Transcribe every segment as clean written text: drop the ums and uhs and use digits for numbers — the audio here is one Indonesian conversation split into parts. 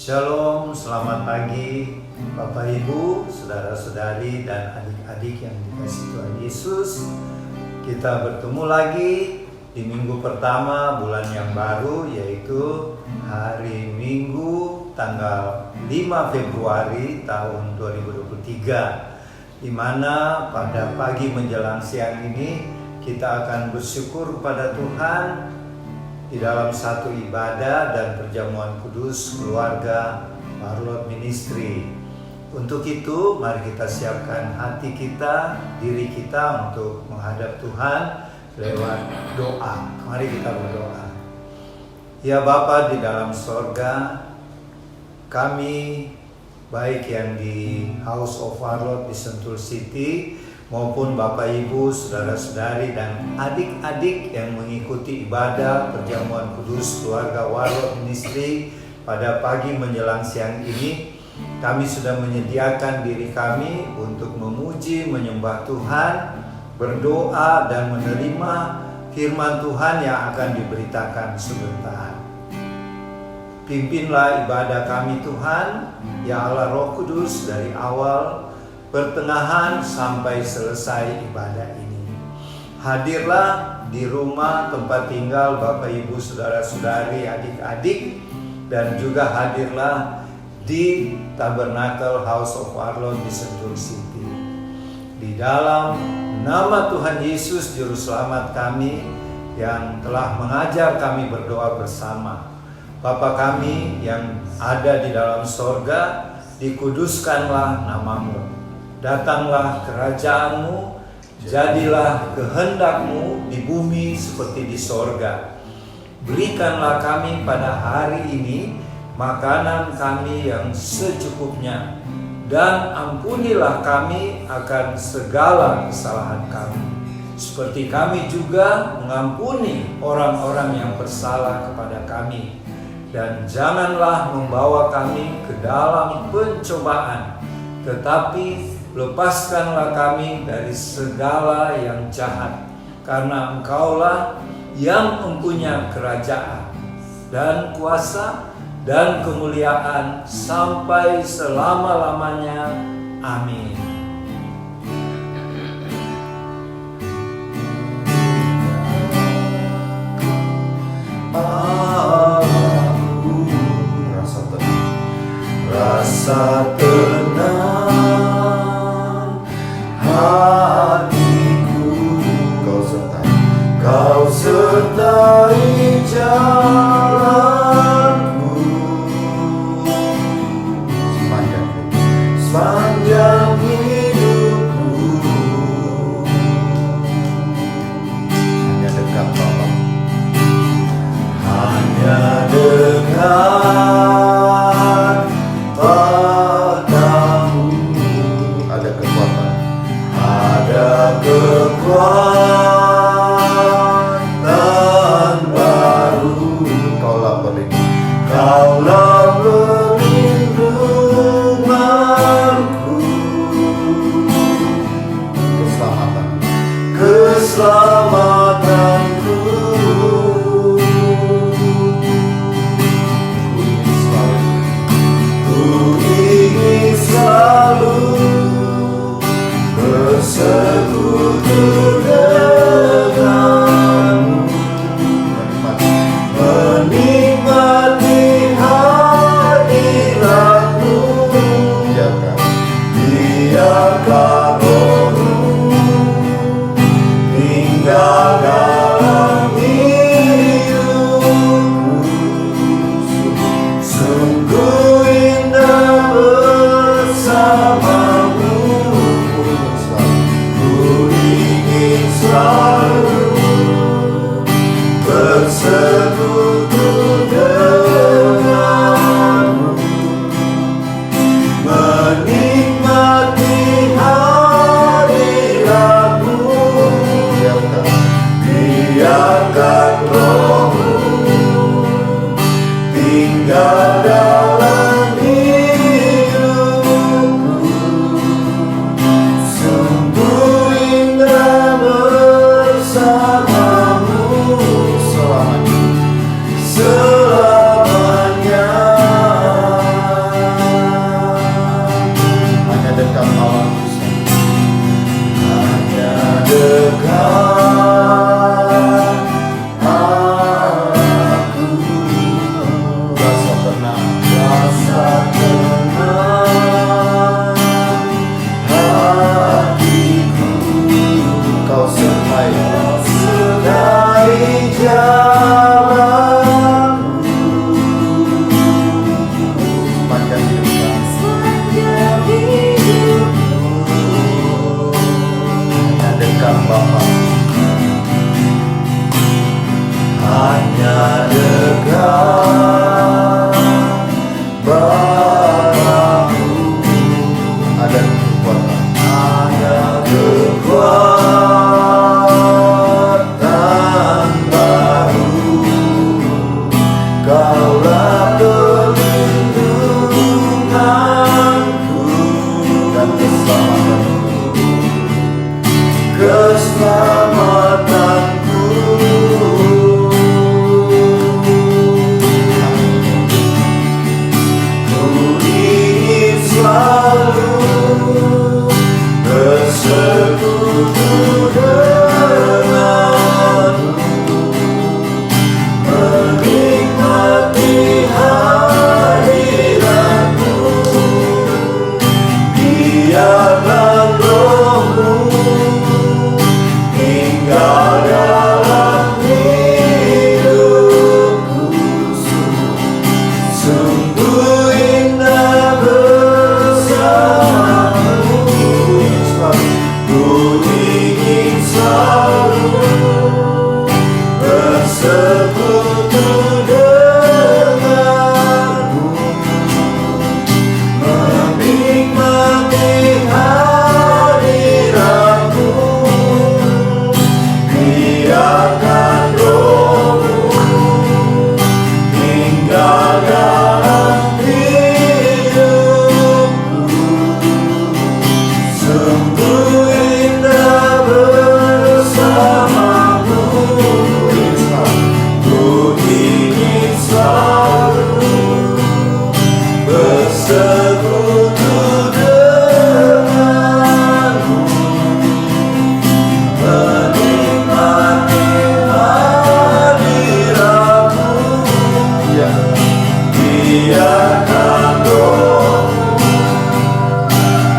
Shalom, selamat pagi Bapak Ibu, saudara-saudari dan adik-adik yang dikasihi Tuhan Yesus. Kita bertemu lagi di minggu pertama bulan yang baru, yaitu hari Minggu tanggal 5 Februari tahun 2023, di mana pada pagi menjelang siang ini kita akan bersyukur kepada Tuhan di dalam satu ibadah dan perjamuan kudus keluarga Warlord Ministry. Untuk itu, mari kita siapkan hati kita, diri kita untuk menghadap Tuhan lewat doa. Mari kita berdoa. Ya Bapa di dalam sorga, kami baik yang di House of Warlord di Sentul City maupun Bapak Ibu, saudara-saudari dan adik-adik yang mengikuti ibadah perjamuan kudus keluarga Warlord Ministry pada pagi menjelang siang ini, kami sudah menyediakan diri kami untuk memuji, menyembah Tuhan, berdoa dan menerima firman Tuhan yang akan diberitakan sebentar. Pimpinlah ibadah kami Tuhan, ya Allah Roh Kudus, dari awal, pertengahan sampai selesai ibadah ini. Hadirlah di rumah tempat tinggal Bapak Ibu, saudara-saudari, adik-adik, dan juga hadirlah di Tabernacle House of Warlord di Sentul City. Di dalam nama Tuhan Yesus Juru Selamat kami yang telah mengajar kami berdoa bersama. Bapa kami yang ada di dalam sorga, dikuduskanlah namamu. Datanglah kerajaan-Mu, jadilah kehendak-Mu di bumi seperti di sorga. Berikanlah kami pada hari ini makanan kami yang secukupnya, dan ampunilah kami akan segala kesalahan kami, seperti kami juga mengampuni orang-orang yang bersalah kepada kami. Dan janganlah membawa kami ke dalam pencobaan, tetapi lepaskanlah kami dari segala yang jahat, karena Engkaulah yang mempunyai kerajaan dan kuasa dan kemuliaan sampai selama-lamanya. Amin. Rasa tenang hatiku, Kau sertai jalanku sepanjang hidupku. Hanya dekat Bapa, hanya dekat padamu. Ada kekuatan, ada kekuatan baru. Kaulah perlindunganku, keselamatanku. Ku ingin selalu bersekutu denganmu, menikmati hadiratmu rasa tenang hatiku, kau sertai jalanku sepanjang hidupku. Hanya dekat Bapa, hanya dekat Bapa-Mu, ada kekuatan baru. Kaulah perlindunganku dan keselamatanku. Ku ingin selalu bersekutu denganmu, menikmati hadiratmu. Biarlah Roh-Mu tinggal dalam hidupku. Sungguh indah bersamamu. Ku ingin selalu bersekutu denganmu, menikmati hadiratmu. Biarkan Roh-Mu tinggal dalam hidupku. Sungguh indah bersamamu. Ku ingin selalu bersekutu denganmu, menikmati hadiratmu. Biarkan Roh-Mu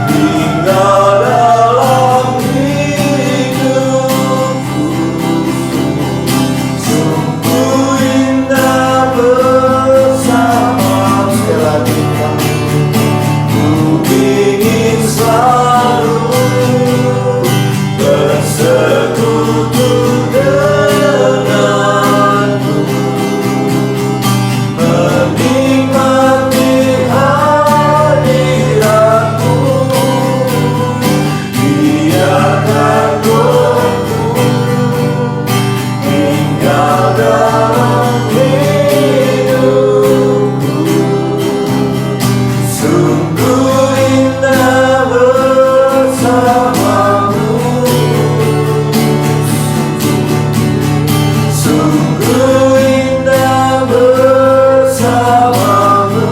tinggal dalam hidupku. Sungguh indah bersamamu. Sekali lagi, ku ingin selalu bersekutu denganmu, menikmati hadiratmu. Biarkan Roh-Mu tinggal dalam hidupku. Sungguh indah bersamamu. Sungguh indah bersamamu.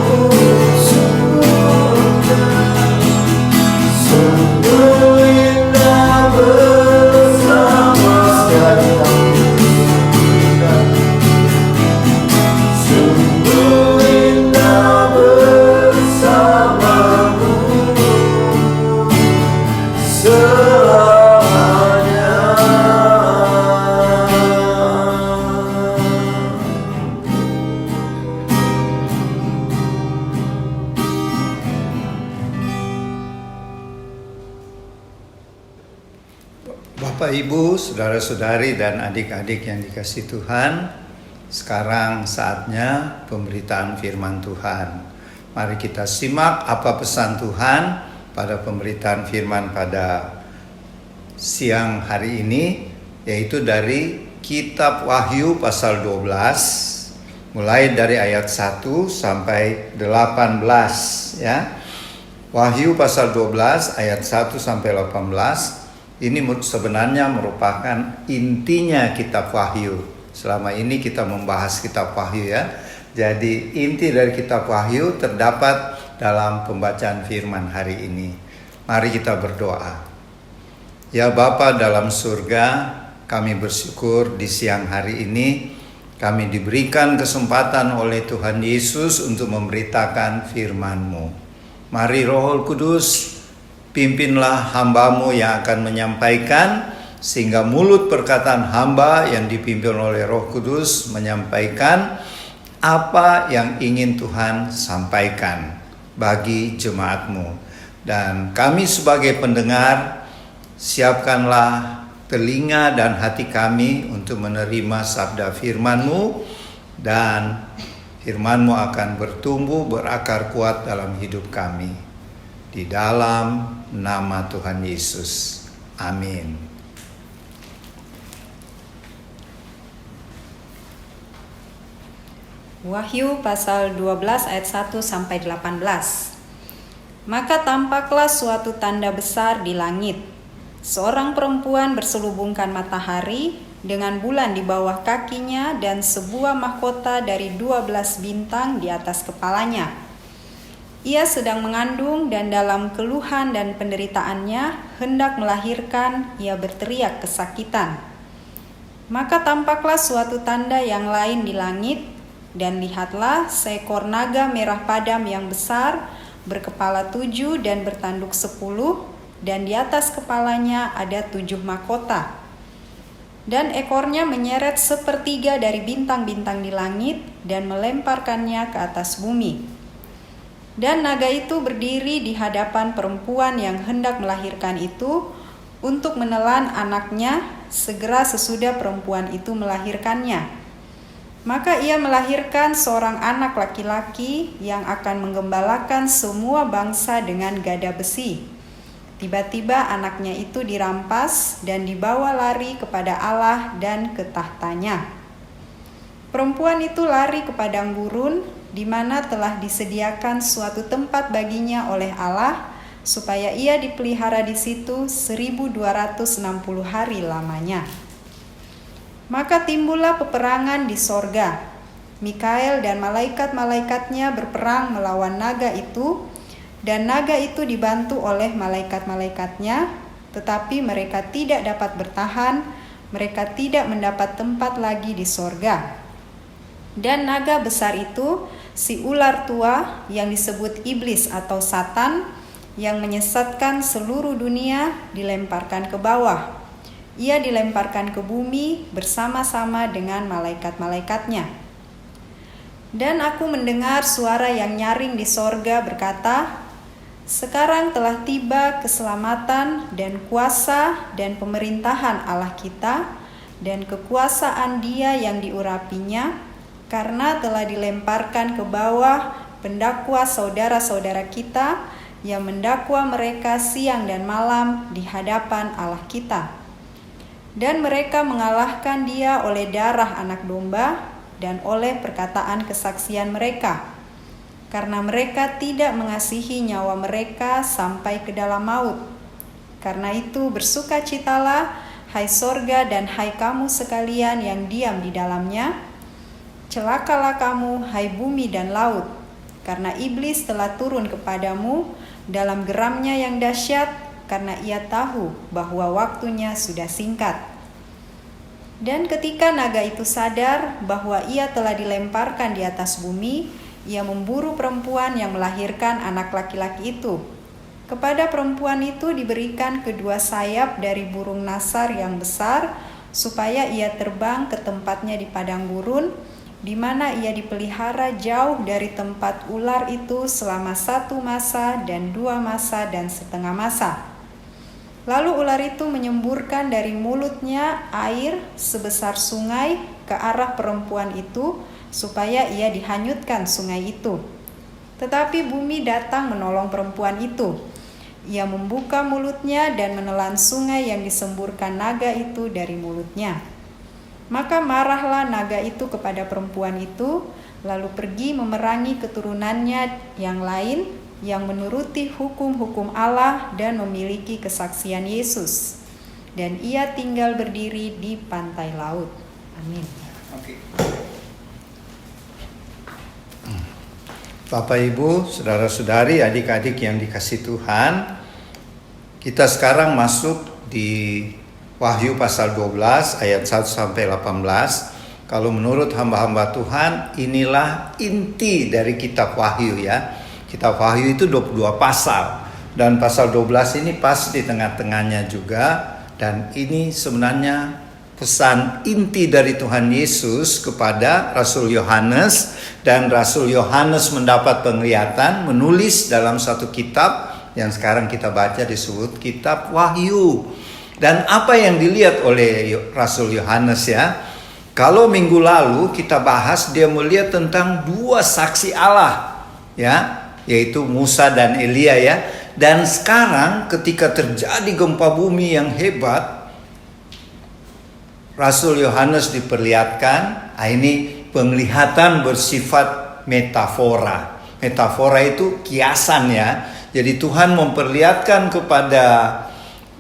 Sungguh indah bersamamu. Sungguh indah bersamamu selamanya. Bapak, Ibu, saudara-saudari, dan adik-adik yang dikasihi Tuhan, sekarang saatnya pemberitaan firman Tuhan. Mari kita simak apa pesan Tuhan pada pemberitaan firman pada siang hari ini, yaitu dari Kitab Wahyu pasal 12, mulai dari ayat 1 sampai 18 ya. Wahyu pasal 12 ayat 1 sampai 18. Ini sebenarnya merupakan intinya kitab Wahyu. Selama ini kita membahas kitab Wahyu ya. Jadi inti dari kitab Wahyu terdapat dalam pembacaan firman hari ini. Mari kita berdoa. Ya Bapa dalam surga, kami bersyukur di siang hari ini Kami diberikan kesempatan oleh Tuhan Yesus untuk memberitakan firman-Mu. Mari Roh Kudus, pimpinlah hamba-Mu yang akan menyampaikan, sehingga mulut perkataan hamba yang dipimpin oleh Roh Kudus menyampaikan apa yang ingin Tuhan sampaikan bagi jemaat-Mu. Dan kami sebagai pendengar, siapkanlah telinga dan hati kami untuk menerima sabda firman-Mu, dan firman-Mu akan bertumbuh berakar kuat dalam hidup kami. Di dalam nama Tuhan Yesus. Amin. Wahyu pasal 12 ayat 1 sampai 18. Maka tampaklah suatu tanda besar di langit. Seorang perempuan berselubungkan matahari dengan bulan di bawah kakinya dan sebuah mahkota dari 12 bintang di atas kepalanya. Ia sedang mengandung dan dalam keluhan dan penderitaannya hendak melahirkan, ia berteriak kesakitan. Maka tampaklah suatu tanda yang lain di langit, dan lihatlah seekor naga merah padam yang besar, berkepala 7 dan bertanduk 10, dan di atas kepalanya ada 7 mahkota. Dan ekornya menyeret sepertiga dari bintang-bintang di langit dan melemparkannya ke atas bumi. Dan naga itu berdiri di hadapan perempuan yang hendak melahirkan itu untuk menelan anaknya segera sesudah perempuan itu melahirkannya. Maka ia melahirkan seorang anak laki-laki yang akan menggembalakan semua bangsa dengan gada besi. Tiba-tiba anaknya itu dirampas dan dibawa lari kepada Allah dan ke tahtanya. Perempuan itu lari ke padang gurun, di mana telah disediakan suatu tempat baginya oleh Allah, supaya ia dipelihara di situ 1260 hari lamanya. Maka timbullah peperangan di sorga. Mikael dan malaikat-malaikatnya berperang melawan naga itu, dan naga itu dibantu oleh malaikat-malaikatnya, tetapi mereka tidak dapat bertahan, mereka tidak mendapat tempat lagi di sorga. Dan naga besar itu, si ular tua yang disebut iblis atau Satan, yang menyesatkan seluruh dunia, dilemparkan ke bawah. Ia dilemparkan ke bumi bersama-sama dengan malaikat-malaikatnya. Dan aku mendengar suara yang nyaring di sorga berkata, sekarang telah tiba keselamatan dan kuasa dan pemerintahan Allah kita dan kekuasaan Dia yang diurapinya, karena telah dilemparkan ke bawah pendakwa saudara-saudara kita yang mendakwa mereka siang dan malam di hadapan Allah kita. Dan mereka mengalahkan Dia oleh darah anak domba dan oleh perkataan kesaksian mereka, karena mereka tidak mengasihi nyawa mereka sampai ke dalam maut. Karena itu bersukacitalah, hai sorga dan hai kamu sekalian yang diam di dalamnya. Celakalah kamu, hai bumi dan laut, karena iblis telah turun kepadamu dalam geramnya yang dahsyat, karena ia tahu bahwa waktunya sudah singkat. Dan ketika naga itu sadar bahwa ia telah dilemparkan di atas bumi, ia memburu perempuan yang melahirkan anak laki-laki itu. Kepada perempuan itu diberikan kedua sayap dari burung nasar yang besar, supaya ia terbang ke tempatnya di padang gurun, di mana ia dipelihara jauh dari tempat ular itu selama 1 masa dan 2 masa dan setengah masa. Lalu ular itu menyemburkan dari mulutnya air sebesar sungai ke arah perempuan itu, supaya ia dihanyutkan sungai itu. Tetapi bumi datang menolong perempuan itu. Ia membuka mulutnya dan menelan sungai yang disemburkan naga itu dari mulutnya. Maka marahlah naga itu kepada perempuan itu, lalu pergi memerangi keturunannya yang lain, yang menuruti hukum-hukum Allah dan memiliki kesaksian Yesus. Dan ia tinggal berdiri di pantai laut. Amin. Oke. Bapak, Ibu, saudara-saudari, adik-adik yang dikasihi Tuhan, kita sekarang masuk di Wahyu pasal 12 ayat 1 sampai 18. Kalau menurut hamba-hamba Tuhan, inilah inti dari kitab Wahyu ya. Kitab Wahyu itu 22 pasal. Dan pasal 12 ini pas di tengah-tengahnya juga. Dan ini sebenarnya pesan inti dari Tuhan Yesus kepada Rasul Yohanes. Dan Rasul Yohanes mendapat penglihatan, menulis dalam satu kitab yang sekarang kita baca disebut kitab Wahyu. Dan apa yang dilihat oleh Rasul Yohanes ya? Kalau minggu lalu kita bahas, dia melihat tentang 2 saksi Allah ya, yaitu Musa dan Elia ya. Dan sekarang ketika terjadi gempa bumi yang hebat, Rasul Yohanes diperlihatkan, ini penglihatan bersifat metafora. Metafora itu kiasan ya. Jadi Tuhan memperlihatkan kepada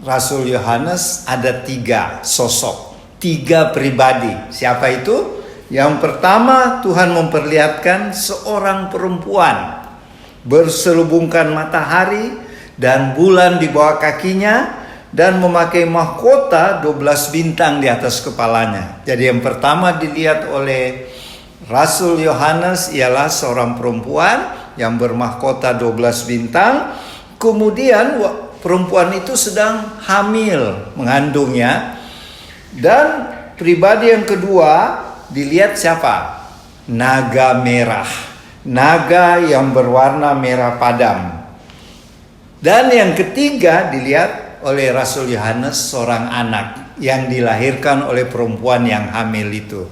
Rasul Yohanes ada 3 sosok, 3 pribadi. Siapa itu? Yang pertama, Tuhan memperlihatkan seorang perempuan berselubungkan matahari dan bulan di bawah kakinya dan memakai mahkota 12 bintang di atas kepalanya. Jadi yang pertama dilihat oleh Rasul Yohanes ialah seorang perempuan yang bermahkota 12 bintang. Kemudian perempuan itu sedang hamil, mengandungnya. Dan pribadi yang kedua dilihat siapa? Naga merah. Naga yang berwarna merah padam. Dan yang ketiga dilihat oleh Rasul Yohanes seorang anak yang dilahirkan oleh perempuan yang hamil itu.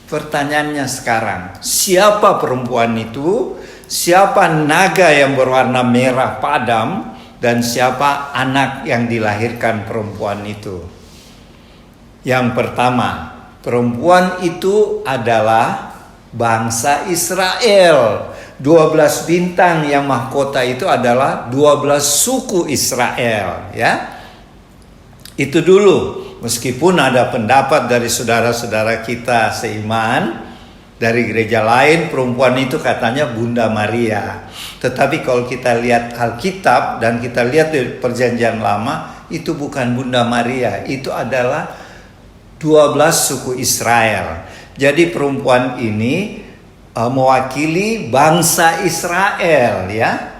Pertanyaannya sekarang, siapa perempuan itu? Siapa naga yang berwarna merah padam? Dan siapa anak yang dilahirkan perempuan itu? Yang pertama, perempuan itu adalah bangsa Israel. 12 bintang yang mahkota itu adalah 12 suku Israel ya. Itu dulu. Meskipun ada pendapat dari saudara-saudara kita seiman dari gereja lain, perempuan itu katanya Bunda Maria. Tetapi kalau kita lihat Alkitab dan kita lihat di Perjanjian Lama, itu bukan Bunda Maria, itu adalah 12 suku Israel. Jadi perempuan ini mewakili bangsa Israel ya.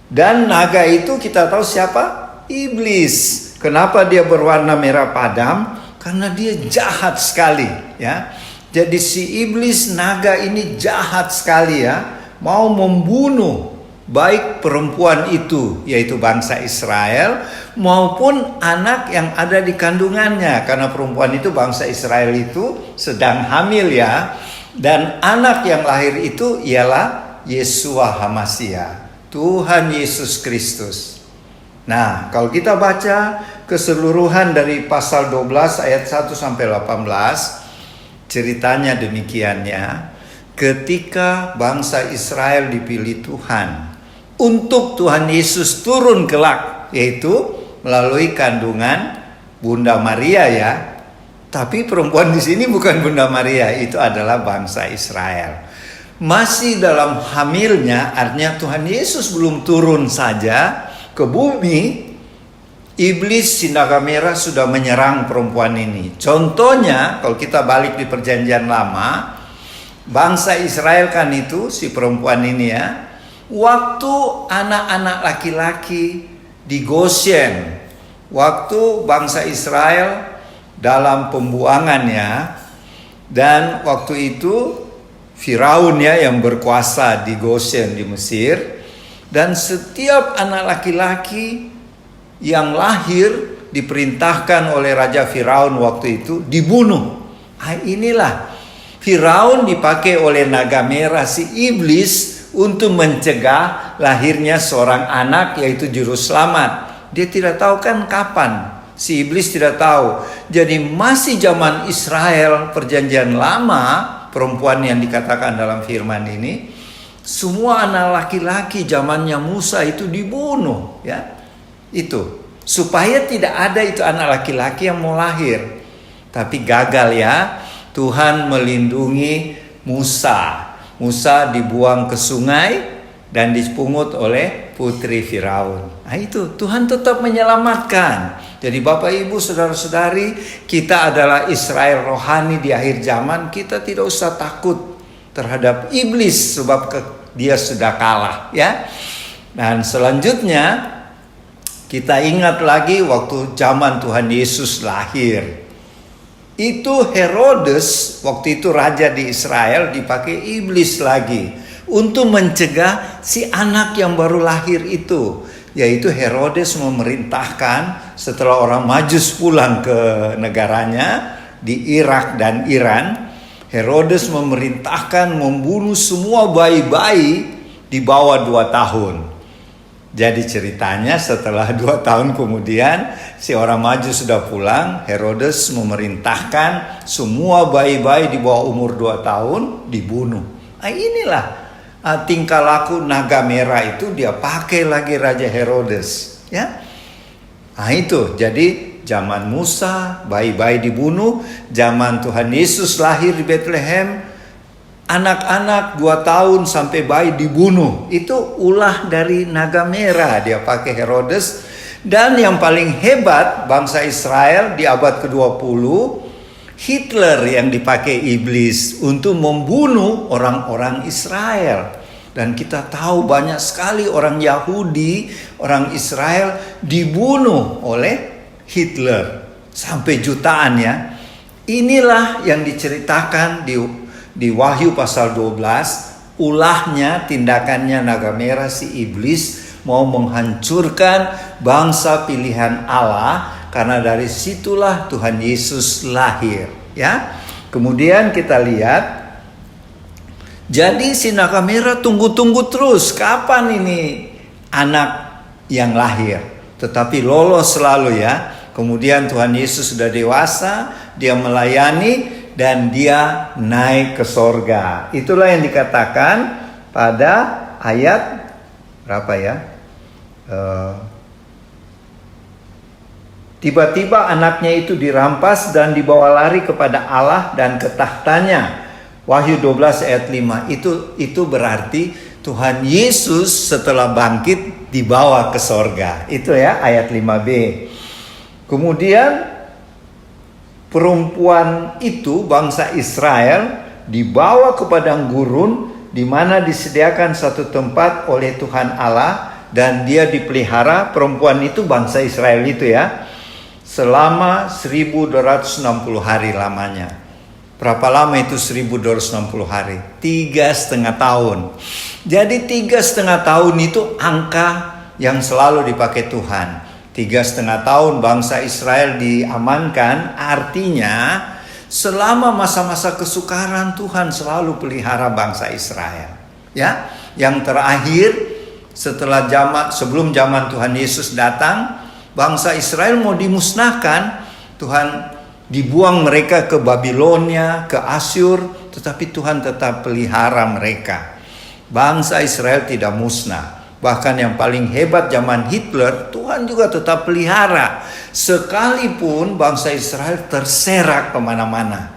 Dan naga itu kita tahu siapa? Iblis. Kenapa dia berwarna merah padam? Karena dia jahat sekali ya. Jadi si iblis naga ini jahat sekali ya. Mau membunuh baik perempuan itu, yaitu bangsa Israel, maupun anak yang ada di kandungannya. Karena perempuan itu, bangsa Israel itu sedang hamil ya. Dan anak yang lahir itu ialah Yeshua HaMashiach, Tuhan Yesus Kristus. Nah, kalau kita baca keseluruhan dari pasal 12 ayat 1 sampai 18, ceritanya demikian ya. Ketika bangsa Israel dipilih Tuhan untuk Tuhan Yesus turun kelak, yaitu melalui kandungan Bunda Maria ya. Tapi perempuan di sini bukan Bunda Maria, itu adalah bangsa Israel. Masih dalam hamilnya, artinya Tuhan Yesus belum turun saja ke bumi, iblis si naga merah sudah menyerang perempuan ini. Contohnya, kalau kita balik di Perjanjian Lama, bangsa Israel kan itu, si perempuan ini ya, waktu anak-anak laki-laki di Goshen, waktu bangsa Israel dalam pembuangannya, dan waktu itu Firaun ya yang berkuasa di Goshen di Mesir, dan setiap anak laki-laki yang lahir diperintahkan oleh Raja Firaun waktu itu dibunuh. Inilah Firaun dipakai oleh naga merah si iblis untuk mencegah lahirnya seorang anak, yaitu juru selamat. Dia tidak tahu kan kapan. Si iblis tidak tahu. Jadi masih zaman Israel Perjanjian Lama, perempuan yang dikatakan dalam firman ini, semua anak laki-laki zamannya Musa itu dibunuh ya. Itu supaya tidak ada itu anak laki-laki yang mau lahir. Tapi gagal ya. Tuhan melindungi Musa. Musa dibuang ke sungai dan dipungut oleh putri Firaun. Nah itu, Tuhan tetap menyelamatkan. Jadi Bapak Ibu saudara-saudari, kita adalah Israel rohani di akhir zaman. Kita tidak usah takut terhadap iblis sebab dia sudah kalah, ya. Dan selanjutnya kita ingat lagi waktu zaman Tuhan Yesus lahir. Itu Herodes waktu itu raja di Israel dipakai iblis lagi untuk mencegah si anak yang baru lahir itu, yaitu Herodes memerintahkan setelah orang Majus pulang ke negaranya di Irak dan Iran, Herodes memerintahkan membunuh semua bayi-bayi di bawah 2 tahun. Jadi ceritanya setelah 2 tahun kemudian si orang Majus sudah pulang, Herodes memerintahkan semua bayi-bayi di bawah umur 2 tahun dibunuh. Nah inilah tingkah laku naga merah itu dia pakai lagi Raja Herodes, ya. Nah itu, jadi zaman Musa bayi-bayi dibunuh, zaman Tuhan Yesus lahir di Bethlehem anak-anak 2 tahun sampai bayi dibunuh. Itu ulah dari naga merah dia pakai Herodes. Dan yang paling hebat bangsa Israel di abad ke-20, Hitler yang dipakai iblis untuk membunuh orang-orang Israel. Dan kita tahu banyak sekali orang Yahudi, orang Israel dibunuh oleh Hitler sampai jutaan, ya. Inilah yang diceritakan di Wahyu pasal 12, ulahnya, tindakannya naga merah si iblis mau menghancurkan bangsa pilihan Allah, karena dari situlah Tuhan Yesus lahir, ya. Kemudian kita lihat, jadi si naga merah tunggu-tunggu terus kapan ini anak yang lahir, tetapi lolos selalu, ya. Kemudian Tuhan Yesus sudah dewasa, dia melayani dan dia naik ke sorga. Itulah yang dikatakan pada ayat berapa, ya? Tiba-tiba anaknya itu dirampas dan dibawa lari kepada Allah dan ke tahtanya. Wahyu 12 ayat 5. Itu berarti Tuhan Yesus setelah bangkit dibawa ke sorga. Itu, ya, ayat 5b. Kemudian perempuan itu, bangsa Israel, dibawa ke padang gurun di mana disediakan satu tempat oleh Tuhan Allah, dan dia dipelihara, perempuan itu bangsa Israel itu, ya, selama 1260 hari lamanya. Berapa lama itu 1260 hari? 3,5 tahun. Jadi 3,5 tahun itu angka yang selalu dipakai Tuhan. 3,5 tahun bangsa Israel diamankan, artinya selama masa-masa kesukaran Tuhan selalu pelihara bangsa Israel, ya. Yang terakhir setelah sebelum zaman Tuhan Yesus datang, bangsa Israel mau dimusnahkan, Tuhan dibuang mereka ke Babilonia, ke Asyur, tetapi Tuhan tetap pelihara mereka. Bangsa Israel tidak musnah. Bahkan yang paling hebat zaman Hitler, Tuhan juga tetap pelihara. Sekalipun bangsa Israel terserak kemana-mana.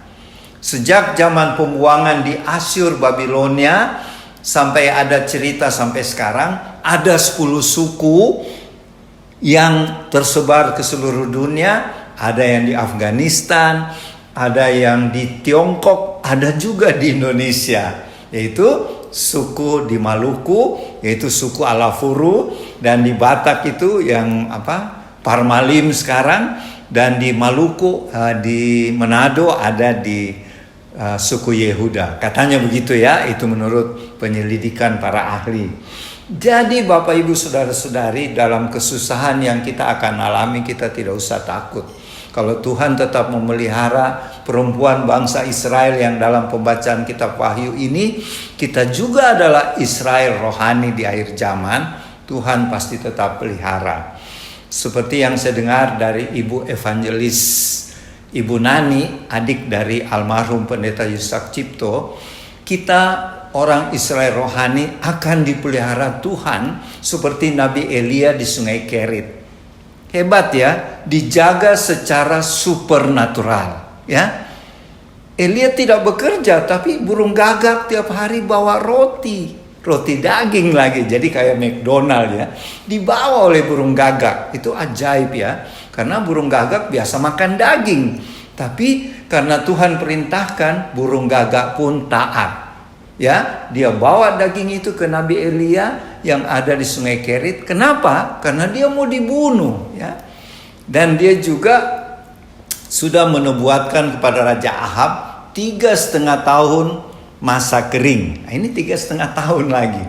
Sejak zaman pembuangan di Asyur, Babilonia, sampai ada cerita sampai sekarang, ada 10 suku yang tersebar ke seluruh dunia. Ada yang di Afghanistan, ada yang di Tiongkok, ada juga di Indonesia, yaitu suku di Maluku, yaitu suku Alafuru, dan di Batak itu yang Parmalim sekarang, dan di Maluku, di Manado ada di suku Yehuda. Katanya begitu, ya, itu menurut penyelidikan para ahli. Jadi Bapak Ibu Saudara-saudari, dalam kesusahan yang kita akan alami, kita tidak usah takut. Kalau Tuhan tetap memelihara perempuan bangsa Israel yang dalam pembacaan kitab Wahyu ini, kita juga adalah Israel rohani di akhir zaman. Tuhan pasti tetap pelihara. Seperti yang saya dengar dari Ibu Evangelis, Ibu Nani, adik dari almarhum Pendeta Yusak Cipto, kita orang Israel rohani akan dipelihara Tuhan seperti Nabi Elia di Sungai Kerit. Hebat, ya, dijaga secara supernatural, ya. Elia tidak bekerja, tapi burung gagak tiap hari bawa roti. roti daging lagi, jadi kayak McDonald ya, dibawa oleh burung gagak. Itu ajaib ya, karena burung gagak biasa makan daging, tapi karena Tuhan perintahkan, burung gagak pun taat. Ya, dia bawa daging itu ke Nabi Elia yang ada di Sungai Kerit. Kenapa? Karena dia mau dibunuh ya. Dan dia juga sudah menubuatkan kepada Raja Ahab 3,5 tahun masa kering. Nah, ini 3,5 tahun lagi.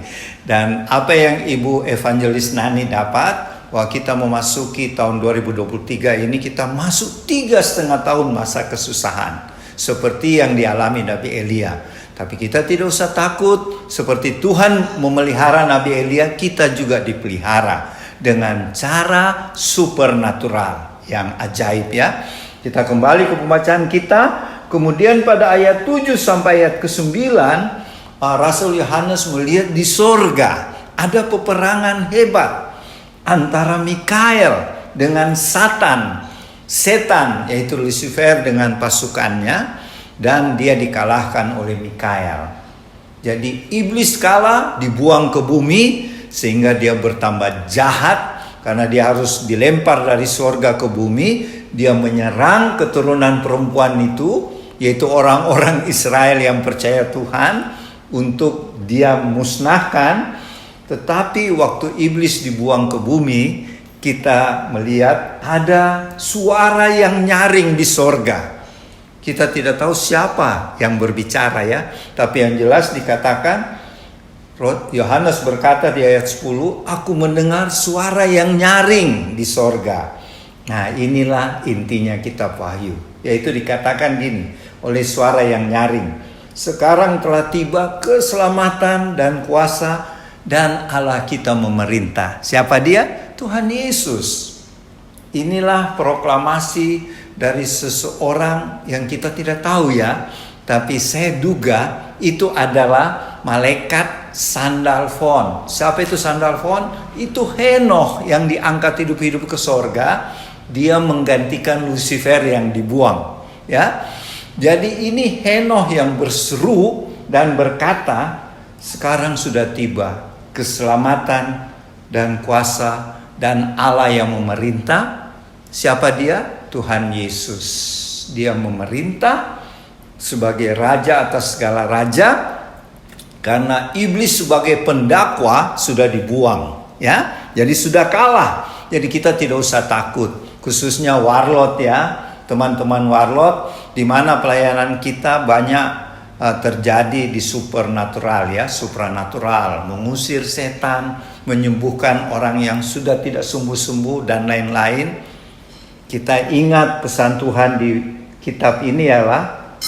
Dan apa yang Ibu Evangelis Nani dapat, bahwa kita memasuki tahun 2023 ini, kita masuk 3,5 tahun masa kesusahan, seperti yang dialami Nabi Elia. Tapi kita tidak usah takut, seperti Tuhan memelihara Nabi Elia, kita juga dipelihara dengan cara supernatural yang ajaib ya. Kita kembali ke pembacaan kita. Kemudian pada ayat 7 sampai ayat ke-9, Rasul Yohanes melihat di sorga ada peperangan hebat antara Mikael dengan setan, yaitu Lucifer dengan pasukannya, dan dia dikalahkan oleh Mikael. Jadi iblis kalah, dibuang ke bumi, sehingga dia bertambah jahat karena dia harus dilempar dari sorga ke bumi. Dia menyerang keturunan perempuan itu, yaitu orang-orang Israel yang percaya Tuhan, untuk dia musnahkan. Tetapi waktu iblis dibuang ke bumi, kita melihat ada suara yang nyaring di sorga. Kita tidak tahu siapa yang berbicara ya, tapi yang jelas dikatakan, Yohanes berkata di ayat 10, aku mendengar suara yang nyaring di sorga. Nah, inilah intinya kitab Wahyu, yaitu dikatakan gini, oleh suara yang nyaring, sekarang telah tiba keselamatan dan kuasa dan Allah kita memerintah. Siapa dia? Tuhan Yesus. Inilah proklamasi dari seseorang yang kita tidak tahu ya, tapi saya duga itu adalah malaikat Sandalfon. Siapa itu Sandalfon? Itu Henoh yang diangkat hidup-hidup ke sorga. Dia menggantikan Lucifer yang dibuang ya. Jadi ini Henoh yang berseru dan berkata, sekarang sudah tiba keselamatan dan kuasa dan Allah yang memerintah. Siapa dia? Tuhan Yesus. Dia memerintah sebagai raja atas segala raja, karena iblis sebagai pendakwa sudah dibuang ya. Jadi sudah kalah. Jadi kita tidak usah takut, khususnya warlot ya, teman-teman warlot, di mana pelayanan kita banyak terjadi di supernatural ya, supranatural, mengusir setan, menyembuhkan orang yang sudah tidak sembuh-sembuh dan lain-lain. Kita ingat pesan Tuhan di kitab ini ialah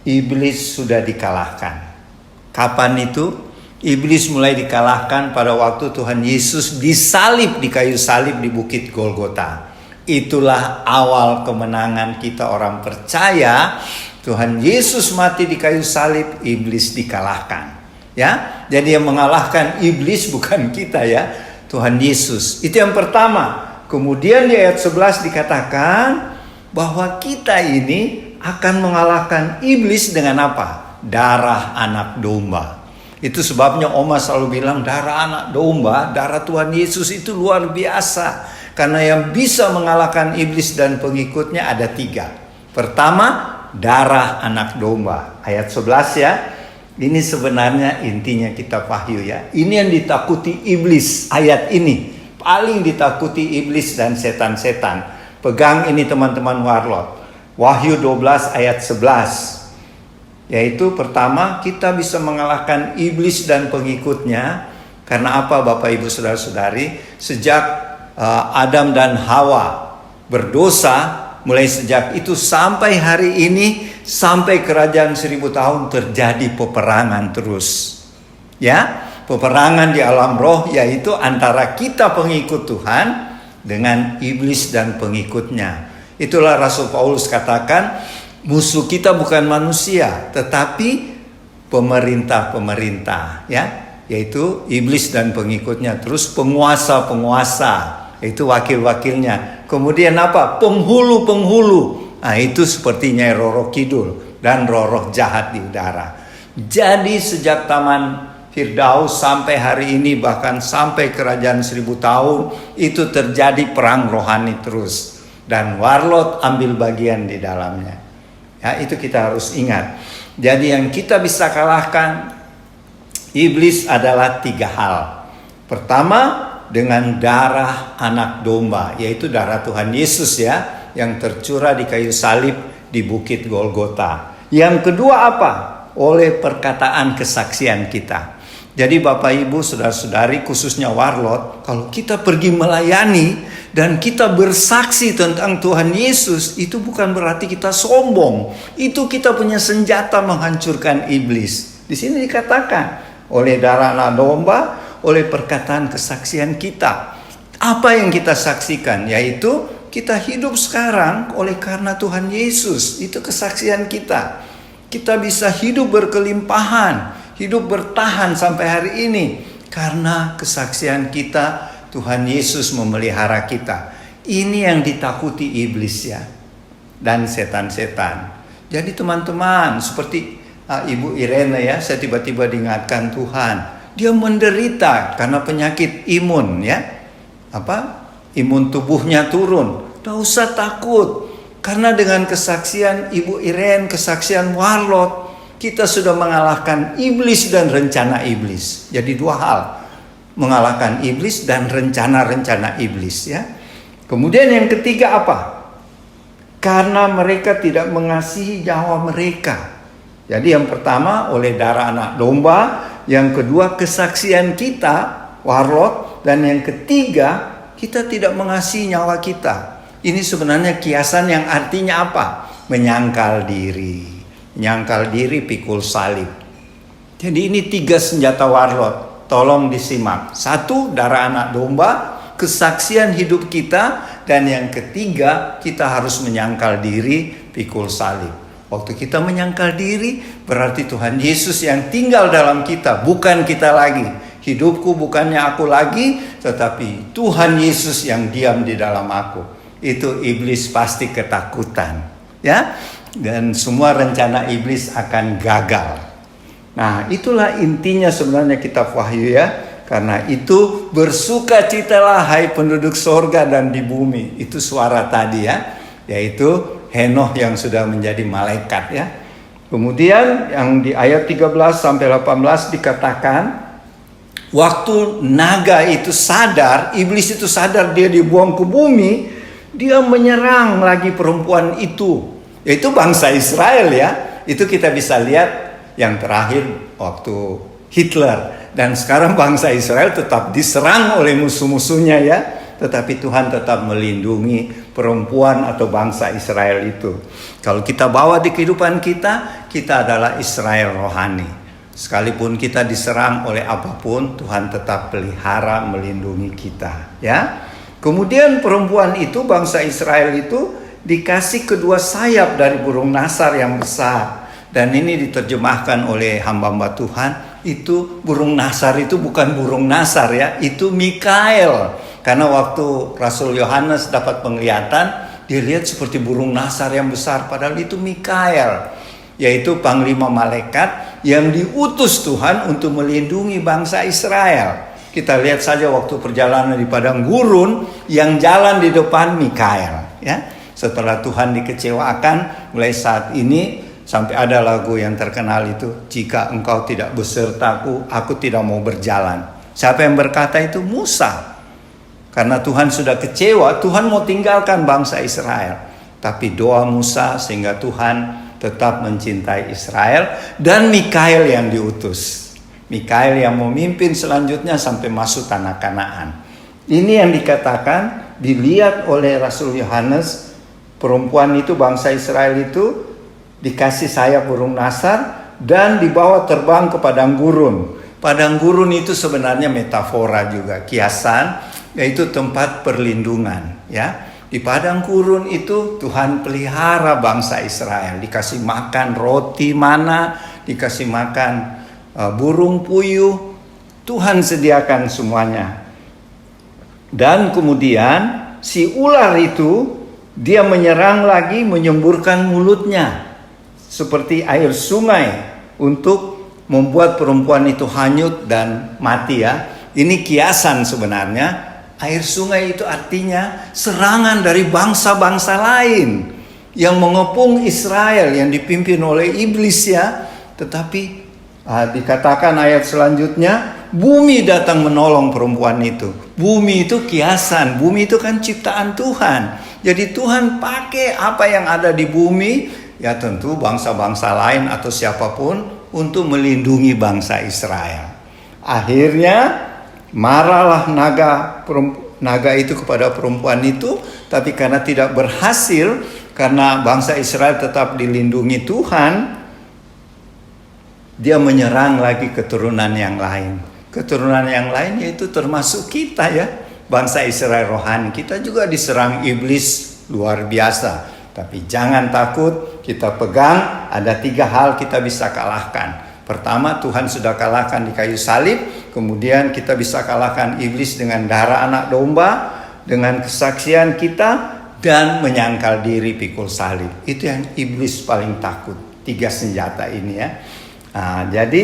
iblis sudah dikalahkan. Kapan itu? Iblis mulai dikalahkan pada waktu Tuhan Yesus disalib di kayu salib di Bukit Golgota. Itulah awal kemenangan kita orang percaya. Tuhan Yesus mati di kayu salib, iblis dikalahkan. Ya, jadi yang mengalahkan iblis bukan kita ya, Tuhan Yesus. Itu yang pertama. Kemudian di ayat 11 dikatakan bahwa kita ini akan mengalahkan iblis dengan apa? Darah anak domba. Itu sebabnya Oma selalu bilang darah anak domba, darah Tuhan Yesus itu luar biasa. Karena yang bisa mengalahkan iblis dan pengikutnya ada 3. Pertama, darah anak domba. Ayat 11 ya. Ini sebenarnya intinya kitab Wahyu ya. Ini yang ditakuti iblis, ayat ini. Paling ditakuti iblis dan setan-setan. Pegang ini teman-teman warlot. Wahyu 12 ayat 11. Yaitu pertama, kita bisa mengalahkan iblis dan pengikutnya. Karena apa Bapak Ibu Saudara-saudari? Sejak Adam dan Hawa berdosa, mulai sejak itu sampai hari ini, sampai kerajaan 1000 tahun terjadi peperangan terus. Ya, peperangan di alam roh, yaitu antara kita pengikut Tuhan dengan iblis dan pengikutnya. Itulah Rasul Paulus katakan, musuh kita bukan manusia, tetapi pemerintah-pemerintah, ya, yaitu iblis dan pengikutnya. Terus penguasa-penguasa, itu wakil-wakilnya. Kemudian apa? Penghulu-penghulu. Nah, itu sepertinya roh-roh kidul dan roh-roh jahat di udara. Jadi sejak taman Firdaus sampai hari ini, bahkan sampai kerajaan 1000 tahun, itu terjadi perang rohani terus. Dan warlot ambil bagian di dalamnya. Ya, itu kita harus ingat. Jadi yang kita bisa kalahkan iblis adalah 3 hal. Pertama, dengan darah anak domba, yaitu darah Tuhan Yesus ya, yang tercurah di kayu salib di Bukit Golgota. Yang kedua apa? Oleh perkataan kesaksian kita. Jadi Bapak Ibu, saudara-saudari, khususnya warlot, kalau kita pergi melayani dan kita bersaksi tentang Tuhan Yesus, itu bukan berarti kita sombong. Itu kita punya senjata menghancurkan iblis. Di sini dikatakan oleh darah anak domba, oleh perkataan kesaksian kita. Apa yang kita saksikan? Yaitu kita hidup sekarang oleh karena Tuhan Yesus. Itu kesaksian kita. Kita bisa hidup berkelimpahan, hidup bertahan sampai hari ini karena kesaksian kita. Tuhan Yesus memelihara kita. Ini yang ditakuti iblis ya, dan setan-setan. Jadi teman-teman, seperti Ibu Irene ya, saya tiba-tiba diingatkan Tuhan, dia menderita karena penyakit imun ya, imun tubuhnya turun. Tidak usah takut, karena dengan kesaksian Ibu Irene, kesaksian warlot, kita sudah mengalahkan iblis dan rencana iblis. Jadi 2 hal, mengalahkan iblis dan rencana-rencana iblis ya. Kemudian yang ketiga apa? Karena mereka tidak mengasihi nyawa mereka. Jadi yang pertama oleh darah anak domba, yang kedua kesaksian kita, warlot, dan yang ketiga kita tidak mengasihi nyawa kita. Ini sebenarnya kiasan yang artinya apa? Menyangkal diri. Menyangkal diri, pikul salib. Jadi ini 3 senjata warlot. Tolong disimak. 1, darah anak domba, kesaksian hidup kita, dan yang ketiga kita harus menyangkal diri, pikul salib. Waktu kita menyangkal diri, berarti Tuhan Yesus yang tinggal dalam kita, bukan kita lagi. Hidupku bukannya aku lagi, tetapi Tuhan Yesus yang diam di dalam aku. Itu iblis pasti ketakutan, ya. Dan semua rencana iblis akan gagal. Nah, itulah intinya sebenarnya kitab Wahyu ya. Karena itu bersukacitalah hai penduduk sorga dan di bumi. Itu suara tadi ya, yaitu Henoh yang sudah menjadi malaikat ya. Kemudian yang di ayat 13 sampai 18 dikatakan, waktu naga itu sadar, iblis itu sadar dia dibuang ke bumi, dia menyerang lagi perempuan itu, yaitu bangsa Israel ya. Itu kita bisa lihat yang terakhir waktu Hitler. Dan sekarang bangsa Israel tetap diserang oleh musuh-musuhnya ya. Tetapi Tuhan tetap melindungi perempuan atau bangsa Israel itu. Kalau kita bawa di kehidupan kita, kita adalah Israel rohani. Sekalipun kita diserang oleh apapun, Tuhan tetap pelihara melindungi kita ya. Kemudian perempuan itu, bangsa Israel itu dikasih kedua sayap dari burung nasar yang besar. Dan ini diterjemahkan oleh hamba-hamba Tuhan, itu burung nasar itu bukan burung nasar ya, itu Mikael. Karena waktu Rasul Yohanes dapat penglihatan, dia lihat seperti burung nasar yang besar, padahal itu Mikael, yaitu panglima malaikat yang diutus Tuhan untuk melindungi bangsa Israel. Kita lihat saja waktu perjalanan di padang gurun, yang jalan di depan Mikael ya. Setelah Tuhan dikecewakan, mulai saat ini sampai ada lagu yang terkenal itu, jika engkau tidak besertaku, aku tidak mau berjalan. Siapa yang berkata itu? Musa. Karena Tuhan sudah kecewa, Tuhan mau tinggalkan bangsa Israel. Tapi doa Musa sehingga Tuhan tetap mencintai Israel, dan Mikael yang diutus. Mikael yang memimpin selanjutnya sampai masuk tanah Kanaan. Ini yang dikatakan, dilihat oleh Rasul Yohanes, perempuan itu, bangsa Israel itu dikasih sayap burung nasar dan dibawa terbang ke padang gurun. Padang gurun itu sebenarnya metafora juga, kiasan, yaitu tempat perlindungan ya. Di padang gurun itu Tuhan pelihara bangsa Israel, dikasih makan roti mana, dikasih makan burung puyuh, Tuhan sediakan semuanya. Dan kemudian si ular itu dia menyerang lagi, menyemburkan mulutnya seperti air sungai untuk membuat perempuan itu hanyut dan mati ya. Ini kiasan sebenarnya. Air sungai itu artinya serangan dari bangsa-bangsa lain yang mengepung Israel yang dipimpin oleh iblis ya. Tetapi dikatakan ayat selanjutnya, bumi datang menolong perempuan itu. Bumi itu kiasan, bumi itu kan ciptaan Tuhan. Jadi Tuhan pakai apa yang ada di bumi, ya tentu bangsa-bangsa lain atau siapapun untuk melindungi bangsa Israel. Akhirnya marahlah naga itu kepada perempuan itu, tapi karena tidak berhasil, karena bangsa Israel tetap dilindungi Tuhan, dia menyerang lagi keturunan yang lain. Keturunan yang lain yaitu termasuk kita ya, bangsa Israel rohani. Kita juga diserang iblis luar biasa. Tapi jangan takut, kita pegang, ada 3 hal kita bisa kalahkan. Pertama, Tuhan sudah kalahkan di kayu salib. Kemudian kita bisa kalahkan iblis dengan darah anak domba, dengan kesaksian kita, dan menyangkal diri pikul salib. Itu yang iblis paling takut. 3 senjata ini ya. Jadi